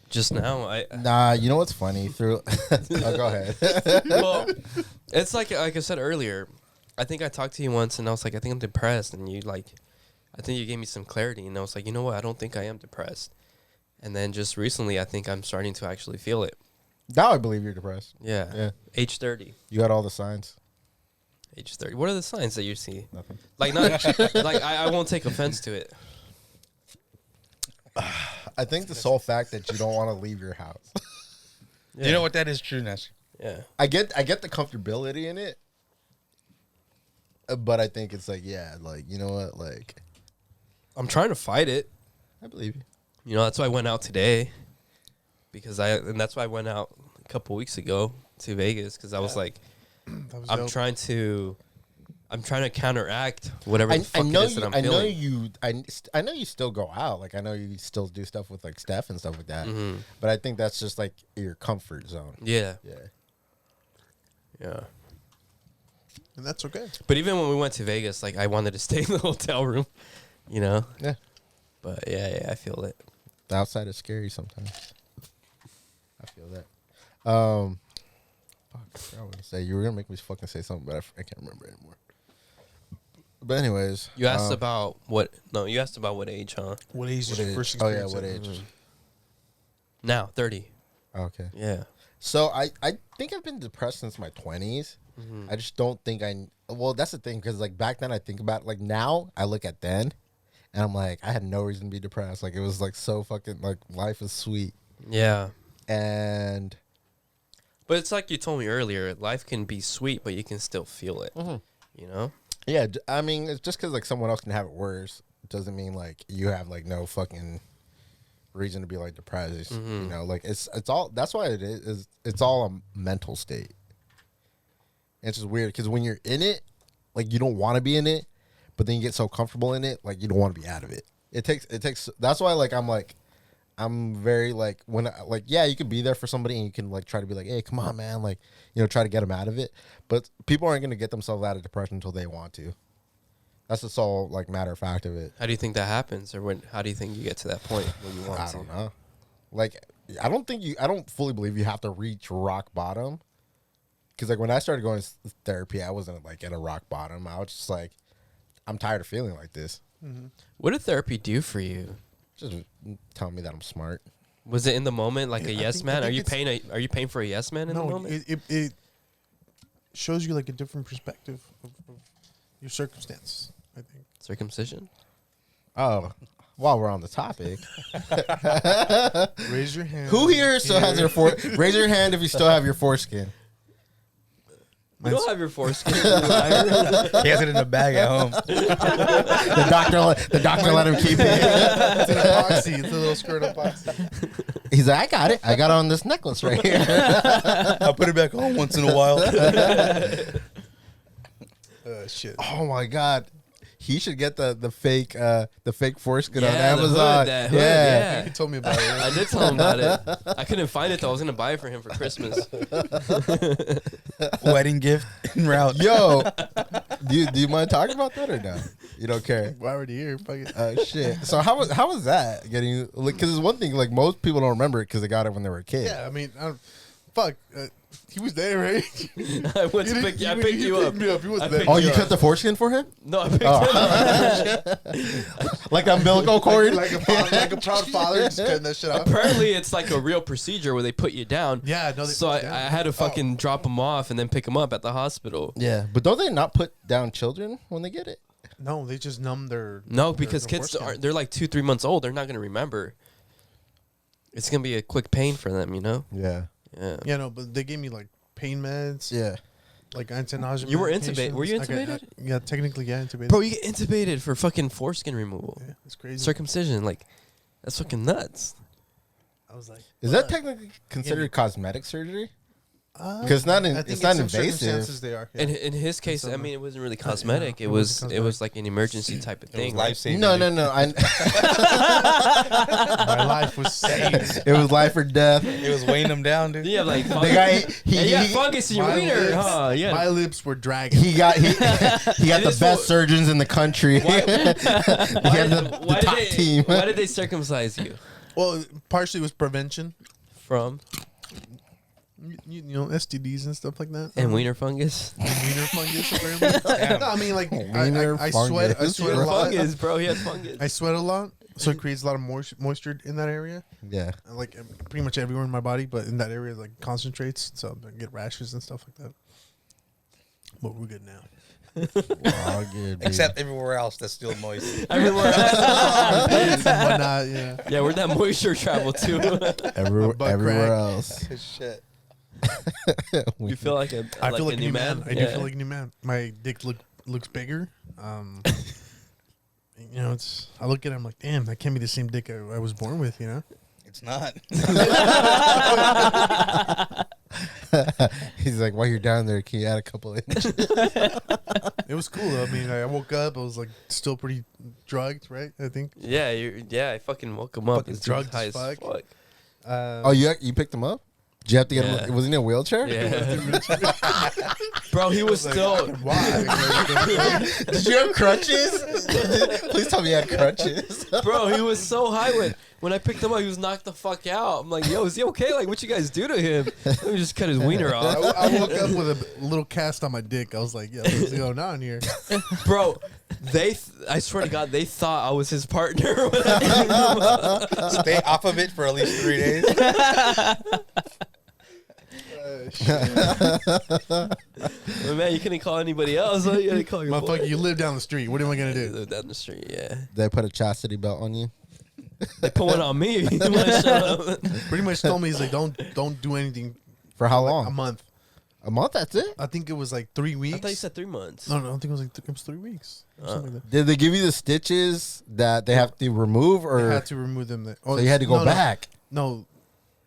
Just now, Nah, you know what's funny? Through oh, go ahead. well, it's like I said earlier. I think I talked to you once, and I was like, I think I'm depressed, and you like, I think you gave me some clarity, and I was like, you know what? I don't think I am depressed. And then just recently, I think I'm starting to actually feel it. Now I believe you're depressed. Yeah. Yeah. Age 30. You got all the signs. Age 30. What are the signs that you see? Nothing. Like, not like I won't take offense to it. I think the sole fact that you don't want to leave your house. Yeah. You know what? That is true, Nestor. Yeah. I get the comfortability in it, but I think it's like, yeah, like, you know what, like, I'm trying to fight it. I believe you. You know, that's why I went out today. And that's why I went out a couple weeks ago to Vegas, because I was like, That was I'm dope. trying to counteract whatever the fuck I know it is you. that I'm I know feeling. you. I know you still go out. Like, I know you still do stuff with like Steph and stuff like that. Mhm. But I think that's just like your comfort zone. Yeah. Yeah. Yeah. And that's okay. But even when we went to Vegas, like, I wanted to stay in the hotel room, you know? Yeah. But yeah, I feel it. The outside is scary sometimes. I feel that. Fuck, I forgot what to say. You were gonna make me fucking say something, but I can't remember anymore. But anyways, You asked about what? No, you asked about what age, huh? What age what did you age? first Oh yeah, experience what it? age? Now, 30. Okay. Yeah. So I think I've been depressed since my 20s. I just don't think well, that's the thing, because like back then I think about, like, now I look at then and I'm like, I had no reason to be depressed. Like, it was like so fucking, like, life is sweet. Yeah. And But it's like you told me earlier, life can be sweet, but you can still feel it. You know? yeah, I mean, it's just because like someone else can have it worse, it doesn't mean like you have like no fucking reason to be like depressed. You know, like it's all, that's why it is it's all a mental state. And it's just weird because when you're in it, like, you don't want to be in it, but then you get so comfortable in it, like, you don't want to be out of it. It takes that's why, like, I'm very like, when like, yeah, you could be there for somebody and you can like try to be like, hey, come on, man, like, you know, try to get them out of it, but people aren't going to get themselves out of depression until they want to. That's just all, like, matter of fact of it. How do you think that happens? Or how do you think you get to that point where you want I to? don't know. Like, I don't fully believe you have to reach rock bottom. Because, like, when I started going to therapy, I wasn't, like, at a rock bottom. I was just like, I'm tired of feeling like this. What did therapy do for you? Just tell me that I'm smart. Was it in the moment like Yeah, a I yes think- man? I Are think you paying for a yes man in the No, moment? it shows you like a different perspective of your circumstance, I think. Circumcision? Oh, while we're on the topic. Raise your hand. Who here still has their raise your hand if you still have your foreskin. You don't have your foreskin. He has it in a bag at home. The doctor let him keep it. It's an epoxy. It's a little skirt epoxy. He's like, I got it. I got it on this necklace right here. I'll put it back on once in a while. Shit. Oh my god. He should get the fake foreskin on Yeah, the hood, Amazon. that hood, yeah. yeah. You told me about it. I did tell him about it. I couldn't find it though. I was gonna buy it for him for Christmas. Wedding gift en route. Yo, Do you mind talking about that or no? You don't care. We're already here. Fuck it. Shit. So how was that getting? Like, because it's one thing. Like most people don't remember it because they got it when they were a kid. Yeah, I mean, fuck. He was there, right? I went to pick. I picked you up. Me up. He was I there. picked Oh, you cut the foreskin for him? No, I picked him up. Like the umbilical cord? like a proud father, just cutting that shit off. Apparently, it's like a real procedure where they put you down. Yeah, no. So I had to fucking drop him off and then pick him up at the hospital. Yeah, but don't they not put down children when they get it? No, they just numb their. No, because their kids foreskin. they're like 2-3 months old. They're not gonna remember. It's gonna be a quick pain for them, you know. Yeah. Yeah. Yeah, no, but they gave me like pain meds. Yeah. Like anti-nausea. You were medications. intubated. Were you I got- intubated? yeah, technically, yeah, intubated. Bro, you get intubated for fucking foreskin removal, Yeah, it's crazy. circumcision. Like, that's fucking nuts. I was like, Is that technically considered cosmetic surgery? because Because not I think it's in not some invasive. circumstances they are. Yeah. In his case, I some- mean, it wasn't really yeah, cosmetic. it It wasn't was it was like an emergency type of It was thing. life right? saving. No. My life was saved. It was life or death. It was weighing them down, dude. You have like The fungus. guy Yeah, you have he, fungus in your My wiener, lips- huh? Yeah. My lips were dragging. he got the is best what- surgeons in the country. he had the top team. Why did they circumcise you? Well, partially it was prevention. From You know, STDs and stuff like that. and wiener fungus. Wiener fungus, apparently. No, I mean, like, Wiener I sweat. I fungus. sweat a Wiener lot. fungus, bro. He had fungus. I sweat a lot, so it creates a lot of moisture in that area. Yeah. Like pretty much everywhere in my body, but in that area, like concentrates, so I get rashes and stuff like that. But we're good now. All good. Except everywhere else that's still moist. Everywhere else. And whatnot, yeah. Yeah, where'd that moisture travel to? everywhere butt everywhere crack. else. Shit. You feel like a I feel like a new man. I do feel like a new man. My dick looks bigger. You know, it's. I look at it, I'm like, damn, that can't be the same dick I was born with. You know. It's not. He's like, while you're down there, can you add a couple inches? It was cool though. I mean, I woke up, I was like still pretty drugged, right? I think. Yeah, I fucking woke him up. Fucking This dude's drugged high as as fuck. fuck. Oh, you picked him up? Did you have to get Yeah. him? Was he in a wheelchair? Yeah. Bro, he was still. Why? Did you have crutches? Please tell me you had crutches. Bro, he was so high when I picked him up, he was knocked the fuck out. I'm like, yo, is he okay? Like, what you guys do to him? Let me just cut his wiener off. I woke up with a little cast on my dick. I was like, yo, what's going on here? Bro, I swear to God, they thought I was his partner. Stay off of it for at least 3 days. But man, you couldn't call anybody else. Huh? You had to call your boy. Motherfucker, you live down the street. What am I gonna do? Live down the street, yeah. They put a chastity belt on you. They put one on me. You wanna shut up? Pretty much told me he's like, don't do anything For how for like long? a month. A month, that's it? I think it was like 3 weeks. I thought you said 3 months. No, I think it was like it was 3 weeks. Or something like that. Did they give you the stitches that they have to remove, I or had to remove them. so you had to go back, No,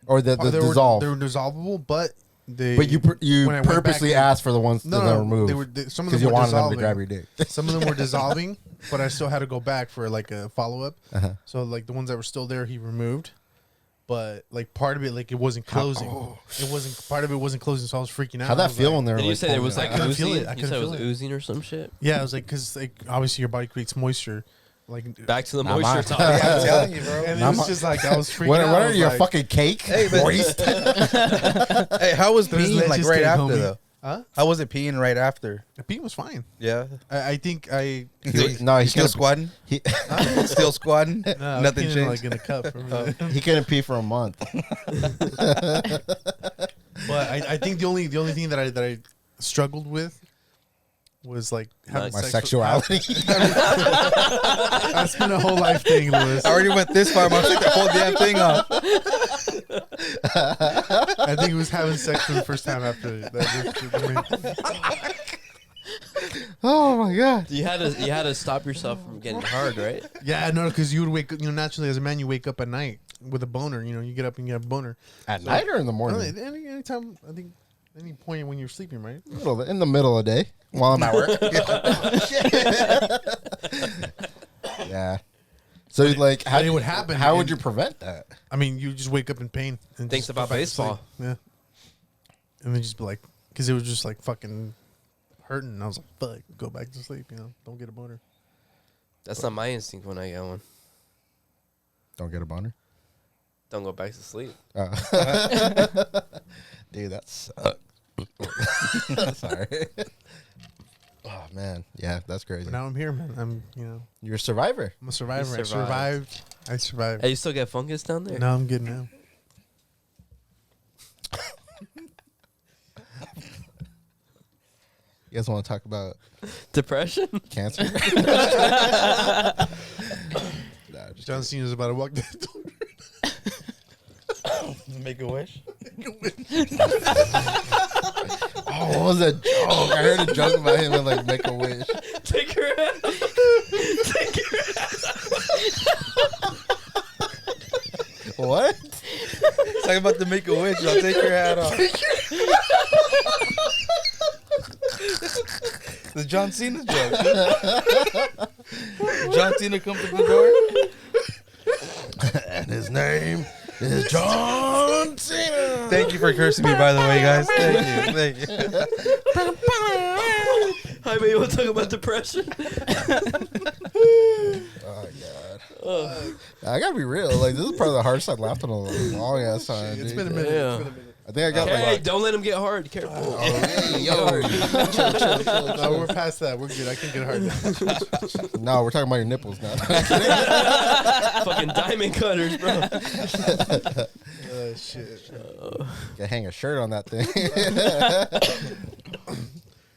or the they dissolve? They were dissolvable, but they. But you when I went purposely back in- asked for the ones that are removed They were some of because them you were wanted them to dissolving. grab your dick. Some of them were dissolving, but I still had to go back for like a follow up. Uh-huh. So like the ones that were still there, he removed. But like part of it, like it wasn't closing. It wasn't part of it wasn't closing, so I was freaking out. How'd I that was feel like- when they were Did you like, say there pulling was it like out? couldn't feel oozing? it. I You couldn't said it was feel it. oozing or some shit? Yeah, I was like, because like obviously your body creates moisture. Like Back to the Not moisture mine. talk. Yeah, I'm telling you, bro. and it Not was my- just like I was freaking What out. I are was you, a like, fucking cake? Hey, but- Moist? Hey, how was There's peeing like leches right cake, after homie. though? Huh? How was it peeing right after? The pee was fine. Yeah. I think I. No, he still couldn't- squatting. He, Still squatting. No, Nothing peeing, changed. like in a cup. For a minute. he couldn't pee for a month. But I think the only thing that I struggled with was like having My sex sexuality. I spent a whole life thing, Lewis. I already went this far. I'm gonna take the whole damn thing off. I think it was having sex for the first time after that. Oh my god. You had to stop yourself from getting hard, right? Yeah, no, because you would wake up. You know, naturally as a man, you wake up at night with a boner. You know, you get up and you have a boner. At night or in the No, morning? anytime, I think, any point when you're sleeping, right? In the middle of the day while I'm at work. Yeah. So like, how but it would happen How would and- you prevent that? I mean, you just wake up in pain and Thinks just about go back to sleep. baseball. Yeah, and then just be like, because it was just like fucking hurting. And I was like, fuck, go back to sleep. Don't get a boner. That's not my instinct when I get one. Don't get a boner. Don't go back to sleep. Dude, that sucks. Sorry. Oh man, yeah, that's crazy. But now I'm here, man. I'm You're a survivor. I'm a survivor. I survived. survived. Hey, you still get fungus down there? No, I'm good now. You guys want to talk about Depression? cancer? Nah, just John Cena's about to walk the door. Make a wish. Oh, what was that joke? I heard a joke about him and like make a wish. Take her out. Take her out. What? Talk about the make a wish. I'll take your hat off. The John Cena joke. John Cena comes to the door. And his name is John Cena. Thank you for cursing me, by the way, guys. Thank you. Jaime, you want to talk about depression? Oh god. I gotta be real. Like this is probably the hardest I've laughed on a long ass time. It's dude. been a minute. Yeah. It's been a minute. I think I got Hey, like. don't let him get hard. Careful. Yo, No, we're past that. We're good. I can get hard now. no, we're talking about your nipples now. Fucking diamond cutters, bro. Shit. Can hang a shirt on that thing.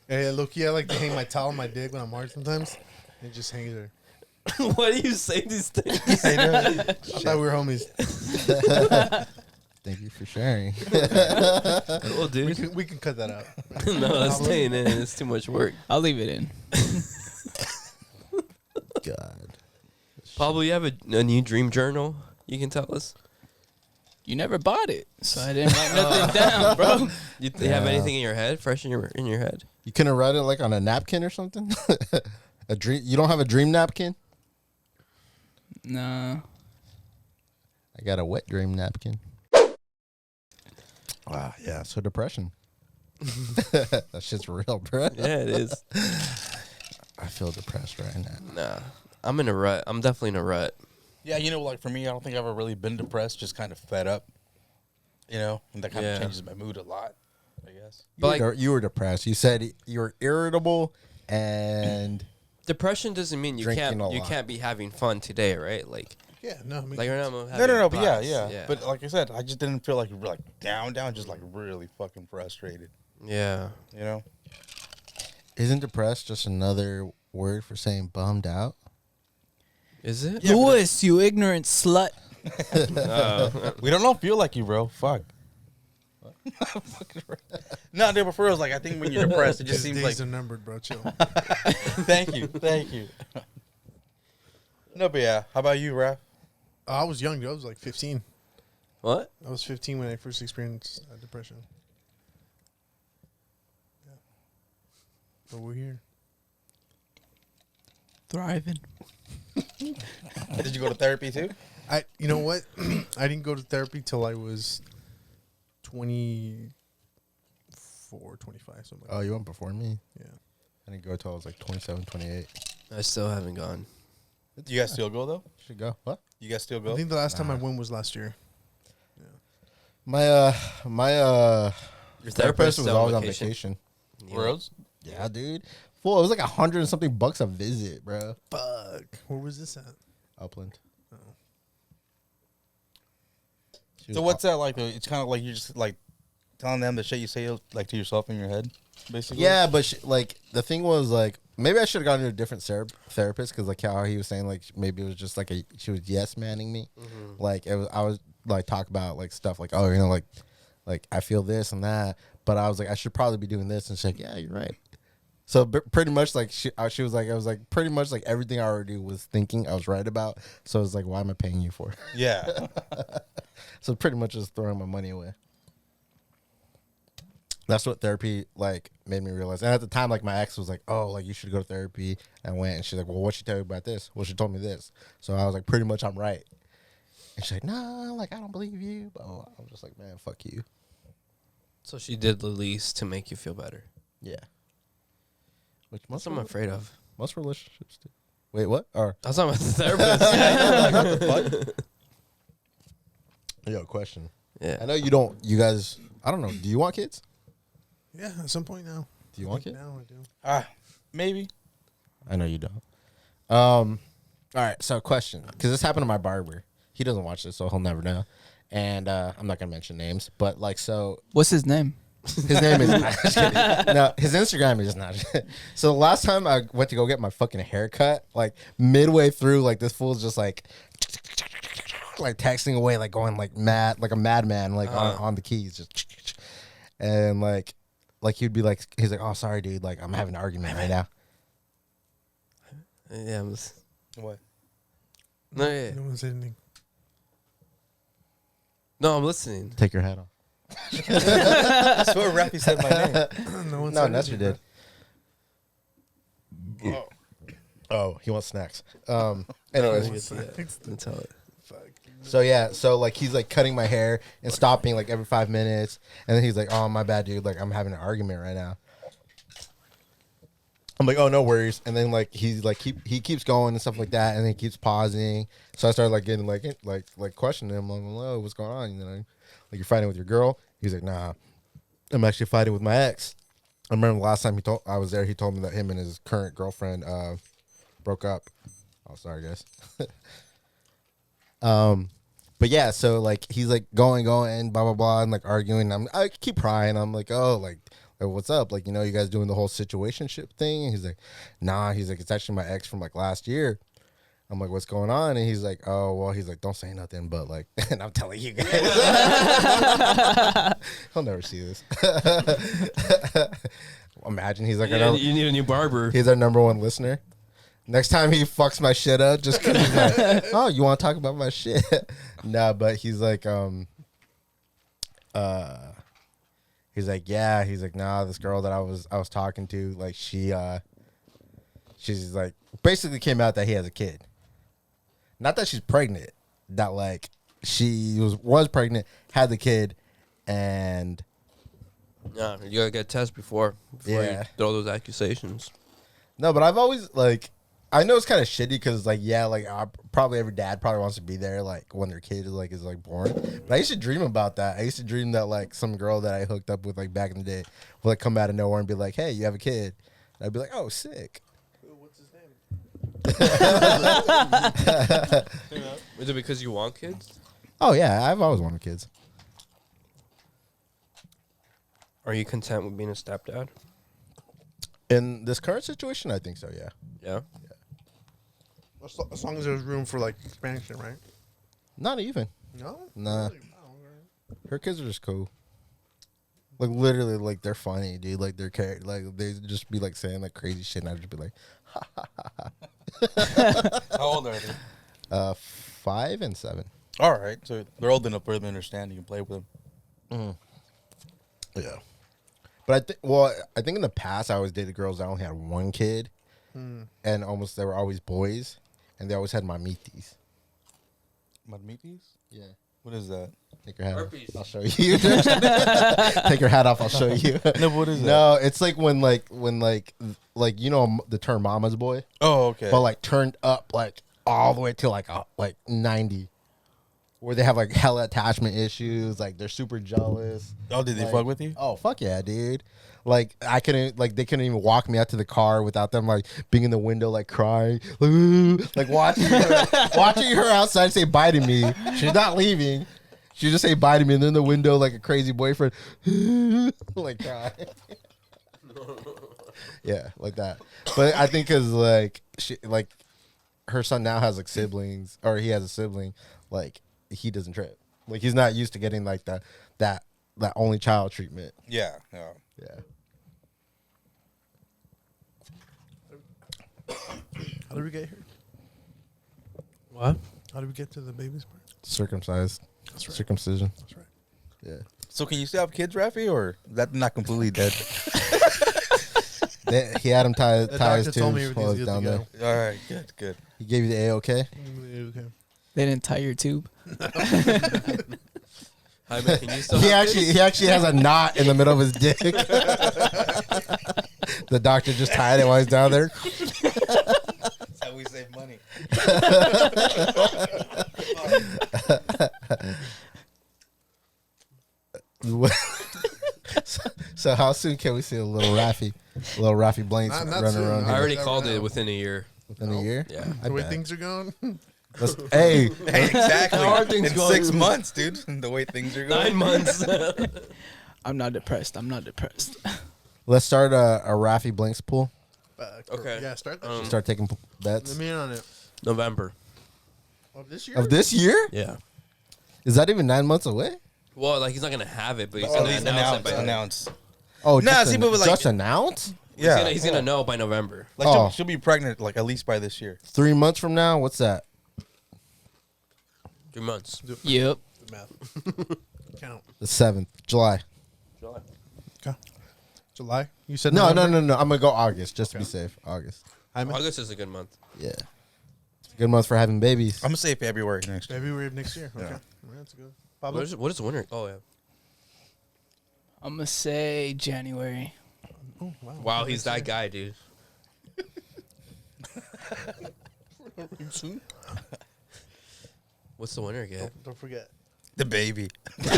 Hey, look, I like to hang my towel on my dick when I'm hard sometimes. It just hangs there. Why do you say these things? I thought we were homies. Thank you for sharing. Cool, dude. We can cut that out. No, it's staying in. It's too much work. I'll leave it in. God. Pablo, you have a new dream journal you can tell us? You never bought it, so I didn't write nothing down, bro. You have anything in your head, fresh in your head? You couldn't write it like on a napkin or something? A dream? You don't have a dream napkin? Nah. I got a wet dream napkin. Wow, yeah. So depression. That shit's real, bro. Yeah, it is. I feel depressed right now. Nah, I'm in a rut. I'm definitely in a rut. Yeah, like for me, I don't think I've ever really been depressed. Just kind of fed up. And that kind of changes my mood a lot, I guess. But You were depressed. You said you were irritable and depression doesn't mean you Drinking a lot. can't be having fun today, right? Like Yeah, no. I mean, right now I'm No, having but yeah. blast. But like I said, I just didn't feel like down, just like really fucking frustrated. Yeah. isn't depressed just another word for saying bummed out? Is it? Louis, you ignorant slut. We don't feel like you, bro. Fuck. No, dude, but for real, I think when you're depressed, it just his seems days like. are numbered, bro. Chill. Thank you. No, but yeah. How about you, Raph? I was young, dude. I was like 15. What? I was 15 when I first experienced depression. Yeah. But we're here. Thriving. Did you go to therapy too? You know what? I didn't go to therapy till I was 24, 25, something like Oh, you went before me? that. Yeah. I didn't go till I was like 27, 28. I still haven't gone. You guys still go though? Should go. What? You guys still I go? think the last time I went was last year. My Your therapist was on always on vacation. Rose? Yeah, dude. Fool, it was like $100 and something bucks a visit, bro. Fuck. Where was this at? Upland. So what's that like? It's kind of like you're just like telling them the shit you say like to yourself in your head, basically. Yeah, but the thing was like maybe I should have gone to a different therapist because like how he was saying like maybe it was just like she was yes manning me, like I was like talk about like stuff like oh like I feel this and that, but I was like I should probably be doing this and she's like yeah you're right. So pretty much like she was like I was like pretty much like everything I already was thinking I was right about. So it's like why am I paying you for? Yeah. So pretty much just throwing my money away. That's what therapy like made me realize. And at the time, like my ex was like, "Oh, like you should go to therapy." And I went, and she's like, "Well, what she tell you about this?" Well, she told me this. So I was like, "Pretty much, I'm right." And she's like, "No, like I don't believe you." But I was just like, "Man, fuck you." So she did the least to make you feel better. Yeah. Which That's what I'm afraid of. most relationships do. Wait, what? Or That's not what the therapist. yo, question. Yeah. I know you don't. You guys, I don't know. Do you want kids? Yeah, at some point now. Do you want kids? Now I do. Maybe. I know you don't. All right. So, question, because this happened to my barber. He doesn't watch this, so he'll never know. And I'm not gonna mention names, but like, so What's his name? his name is just kidding. No, his Instagram is not. So the last time I went to go get my fucking haircut, like midway through, like this fool's just like texting away, like going like mad, like a madman, like on the keys, just and like he'd be like, he's like, oh sorry dude, like I'm having an argument right now. Yeah. What? No, yeah. No one said anything. No, I'm listening. Take your hat off. I swear Raffie said my name. No one No, said Nestor anything, did. Oh, he wants snacks. Anyways, That's how it. so yeah, so like he's like cutting my hair and stopping like every 5 minutes, and then he's like, "Oh, my bad, dude. Like I'm having an argument right now." I'm like, "Oh, no worries." And then like he's like he keeps going and stuff like that, and then he keeps pausing. So I started like getting like questioning him, like, "Hello, what's going on?" You know, like you're fighting with your girl. He's like, "Nah, I'm actually fighting with my ex." I remember the last time I was there, he told me that him and his current girlfriend broke up. Oh, sorry guys. But yeah, so like he's like going, blah blah blah, and like arguing. I keep crying. I'm like, oh, like what's up? Like, you know, you guys doing the whole situationship thing? And he's like, nah. He's like, it's actually my ex from like last year. I'm like, what's going on? And he's like, oh well. He's like, don't say nothing, but like, and I'm telling you guys, he'll never see this. Imagine he's like, You need a new barber. he's our number one listener. Next time he fucks my shit up, just because he's like, oh, you want to talk about my shit? Nah, but he's like, he's like, yeah, he's like, nah, this girl that I was talking to, like, she's like, basically came out that he has a kid. Not that she's pregnant, that like she was pregnant, had the kid, and Yeah, you gotta get a test before you throw those accusations. no, but I've always like, I know it's kind of shitty because like, yeah, like probably every dad probably wants to be there like when their kid is like born. But I used to dream about that. I used to dream that like some girl that I hooked up with like back in the day would like come out of nowhere and be like, hey, you have a kid. And I'd be like, oh, sick. What's his name? Is it because you want kids? Oh yeah, I've always wanted kids. Are you content with being a stepdad? In this current situation, I think so. Yeah. Yeah. As long as there's room for like expansion, right? Not even. No. Nah. Really? Wow, okay. Her kids are just cool. Like literally, like they're funny, dude. Like they're like they just be like saying like crazy shit, and I'd just be like, How old are they? 5 and 7. All right, so they're old enough for them to understand. You can play with them. Yeah. But I think in the past I always dated girls that only had one kid, and they were always boys, and they always had mamitis. Mamitis? Yeah. What is that? Take your hat Herpes. off. I'll show you. Take your hat off. I'll show you. No, what is that? No, it's like when you know the term "mama's boy," Oh, okay. but like turned up like all the way to like 90, where they have like hella attachment issues. Like they're super jealous. Oh, did they fuck with you? Oh fuck yeah, dude! Like they couldn't even walk me out to the car without them like being in the window like crying, like watching her outside say bye to me. She's not leaving. She just say bye to me, and then in the window like a crazy boyfriend, like crying. Yeah, like that. But I think because like her son now has like siblings, or he has a sibling, like he doesn't trip. Like he's not used to getting like that only child treatment. Yeah, yeah. Yeah. How did we get here? What? How did we get to the baby's part? Circumcised. That's right. Circumcision. That's right. Yeah. So can you still have kids, Raffie, or that's not completely dead? He had him tie his doctor told me tubes while everything's he was good down to there. All right, good. He gave you the A-OK? Okay. They didn't tie your tube. Jaime, can you still He have kids? actually has a knot in the middle of his dick. The doctor just tied it while he's down there. That's how we save money. So how soon can we see a little Raffie Blanks Not running soon. around I here? already Never called know. it within a year. Within a year? Yeah. I The way bet. things are going. Hey, Hey, exactly. How are things In going? 6 months, dude. The way things are going. 9 months. I'm not depressed. I'm not depressed. let's start a Raffie Blanks pool. Okay. Yeah, start that shit. Start taking bets. Let me in on it. November. Of this year? Of this year? Yeah. Is that even 9 months away? Well, like he's not gonna have it, but he's At gonna least announce it by announce. Oh, Nah, just, see, but like- just announce? Yeah. He's gonna know by November. Like Oh. she'll be pregnant like at least by this year. 3 months from now? What's that? 3 months. Yep. The math. Count. The 7th, July. Okay. July? You said No. November? I'm going to go August, just to be safe. August. Jaime? August is a good month. Yeah. It's a good month for having babies. I'm gonna say February next year. February of next year. Okay. Yeah. Well, that's good. Pablo? What is the winter? Oh yeah. I'm gonna say January. Oh, wow. Wow, he's that guy, dude. What's the winner get? Don't forget. The baby. Do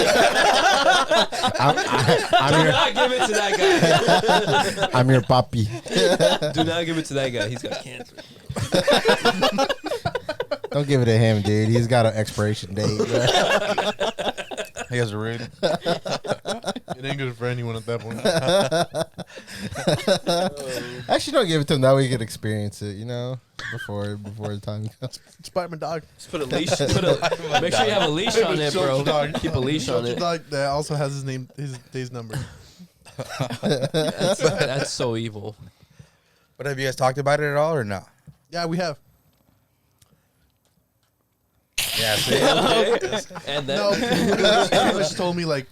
I'm not give it to that your, I'm your papi. guy. Do not give it to that guy. He's got cancer. Don't give it to him, dude. He's got an expiration date. He has a rude. It ain't good for anyone at that point. Actually, don't give it to him. That way you can experience it, before the time comes. It's by my dog. Just put a leash. Make sure you have a leash on it, bro. Keep a leash on Shelter it. dog that also has his day's number. That's so evil. But have you guys talked about it at all or not? Yeah, we have. Yeah, see? Okay. And then No, he just told me like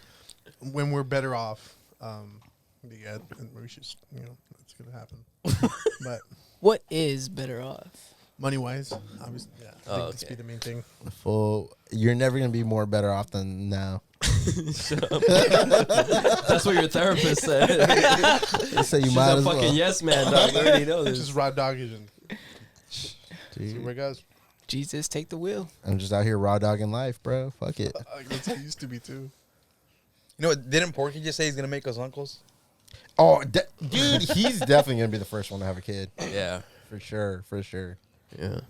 when we're better off, yeah, we should, it's gonna happen. But What is better off? money wise, obviously, yeah, I think this okay. be the main thing. You're never gonna be more better off than now. that's what your therapist said. So you She's might a as fucking well. yes man, dog. You already know It's this. just raw doggish and see Dude, where it goes. Jesus, take the wheel. I'm just out here raw dogging life, bro. Fuck it. That's how it used to be too. You know what? Didn't Porky just say he's gonna make us uncles? Oh, dude, he's definitely gonna be the first one to have a kid, Yeah. for sure. Yeah.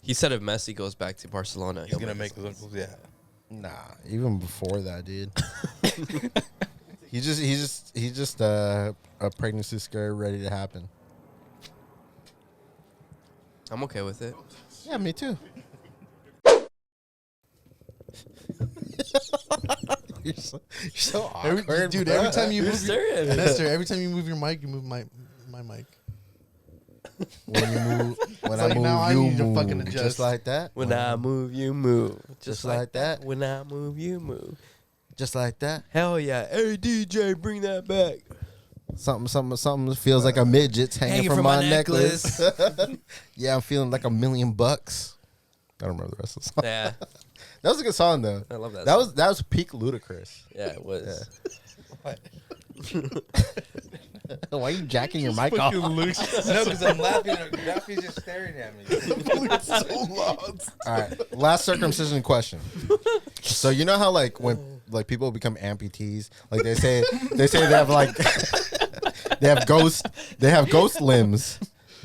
He said if Messi goes back to Barcelona, He's gonna make us uncles. Yeah. Nah, even before that, dude. he's just a pregnancy scare ready to happen. I'm okay with it. Yeah, me too. you're so awkward, Dude, bro. every time you You're move staring at me. Nestor, every time you move your mic, you move my mic. when you move, when It's I like move, now I you need to move, fucking adjust. just like that. When I move, you move. Just like that. When I move, you move. just like that. Hell yeah. Hey, DJ, bring that back. Something feels like a midget's hanging from my necklace. Yeah, I'm feeling like $1 million. I don't remember the rest of the song. Yeah. That was a good song though. I love that That song. was peak Ludacris. Yeah, it was. Why are you jacking your mic off? No, because I'm laughing. Raffie's just staring at me. So loud. All right, last circumcision question. So you know how like when like people become amputees, like they say they have like they have ghost limbs.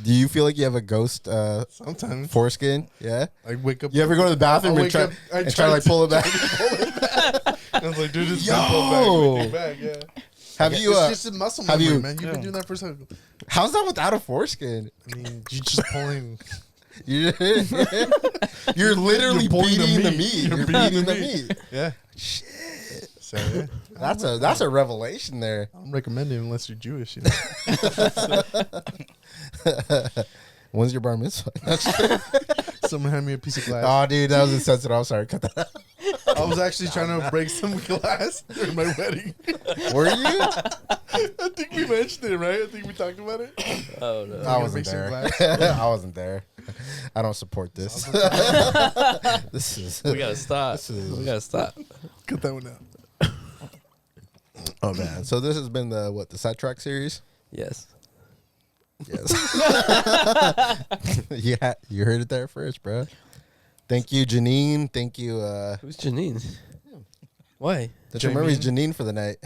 Do you feel like you have a ghost Sometimes foreskin? Yeah. I wake up. You ever go to the bathroom I'll and wake try up- I and try try to like to- pull it back? I was like, dude, this is Yo! back. Yeah. Have you? It's just a muscle have memory, you- man. You've been doing that for so. How's that without a foreskin? I mean, you just pulling. You're literally You're pulling the beating the meat. meat. You're You're beating beating the the meat. meat. Yeah. Shit. So yeah, That's a revelation there. I'm recommending unless you're Jewish. You know? When's your bar mitzvah? Someone hand me a piece of glass. Oh, dude, that was insensitive. I'm sorry. Cut that out. I was actually trying to break some glass during my wedding. Were you? I think we mentioned it, right? I think we talked about it. Oh, no. I wasn't break some there. glass. I wasn't there. I don't support this. This is. We gotta stop. This is- We gotta stop. Cut that one out. Oh man. So this has been the Sidetracked Series. Yes. Yes. Yeah, you heard it there first, bro. Thank you, Janine. Thank you. Who's Janine? Why? Don't you remember he's Janine for the night?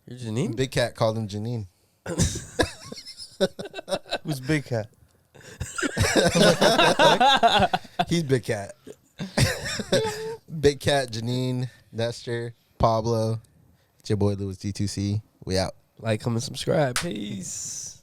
You're Janine? Big Cat called him Janine. Who's Big Cat? He's Big Cat. Big Cat, Janine, Nestor, Pablo. It's your boy Louis D2C. We out. Like, comment, subscribe. Peace.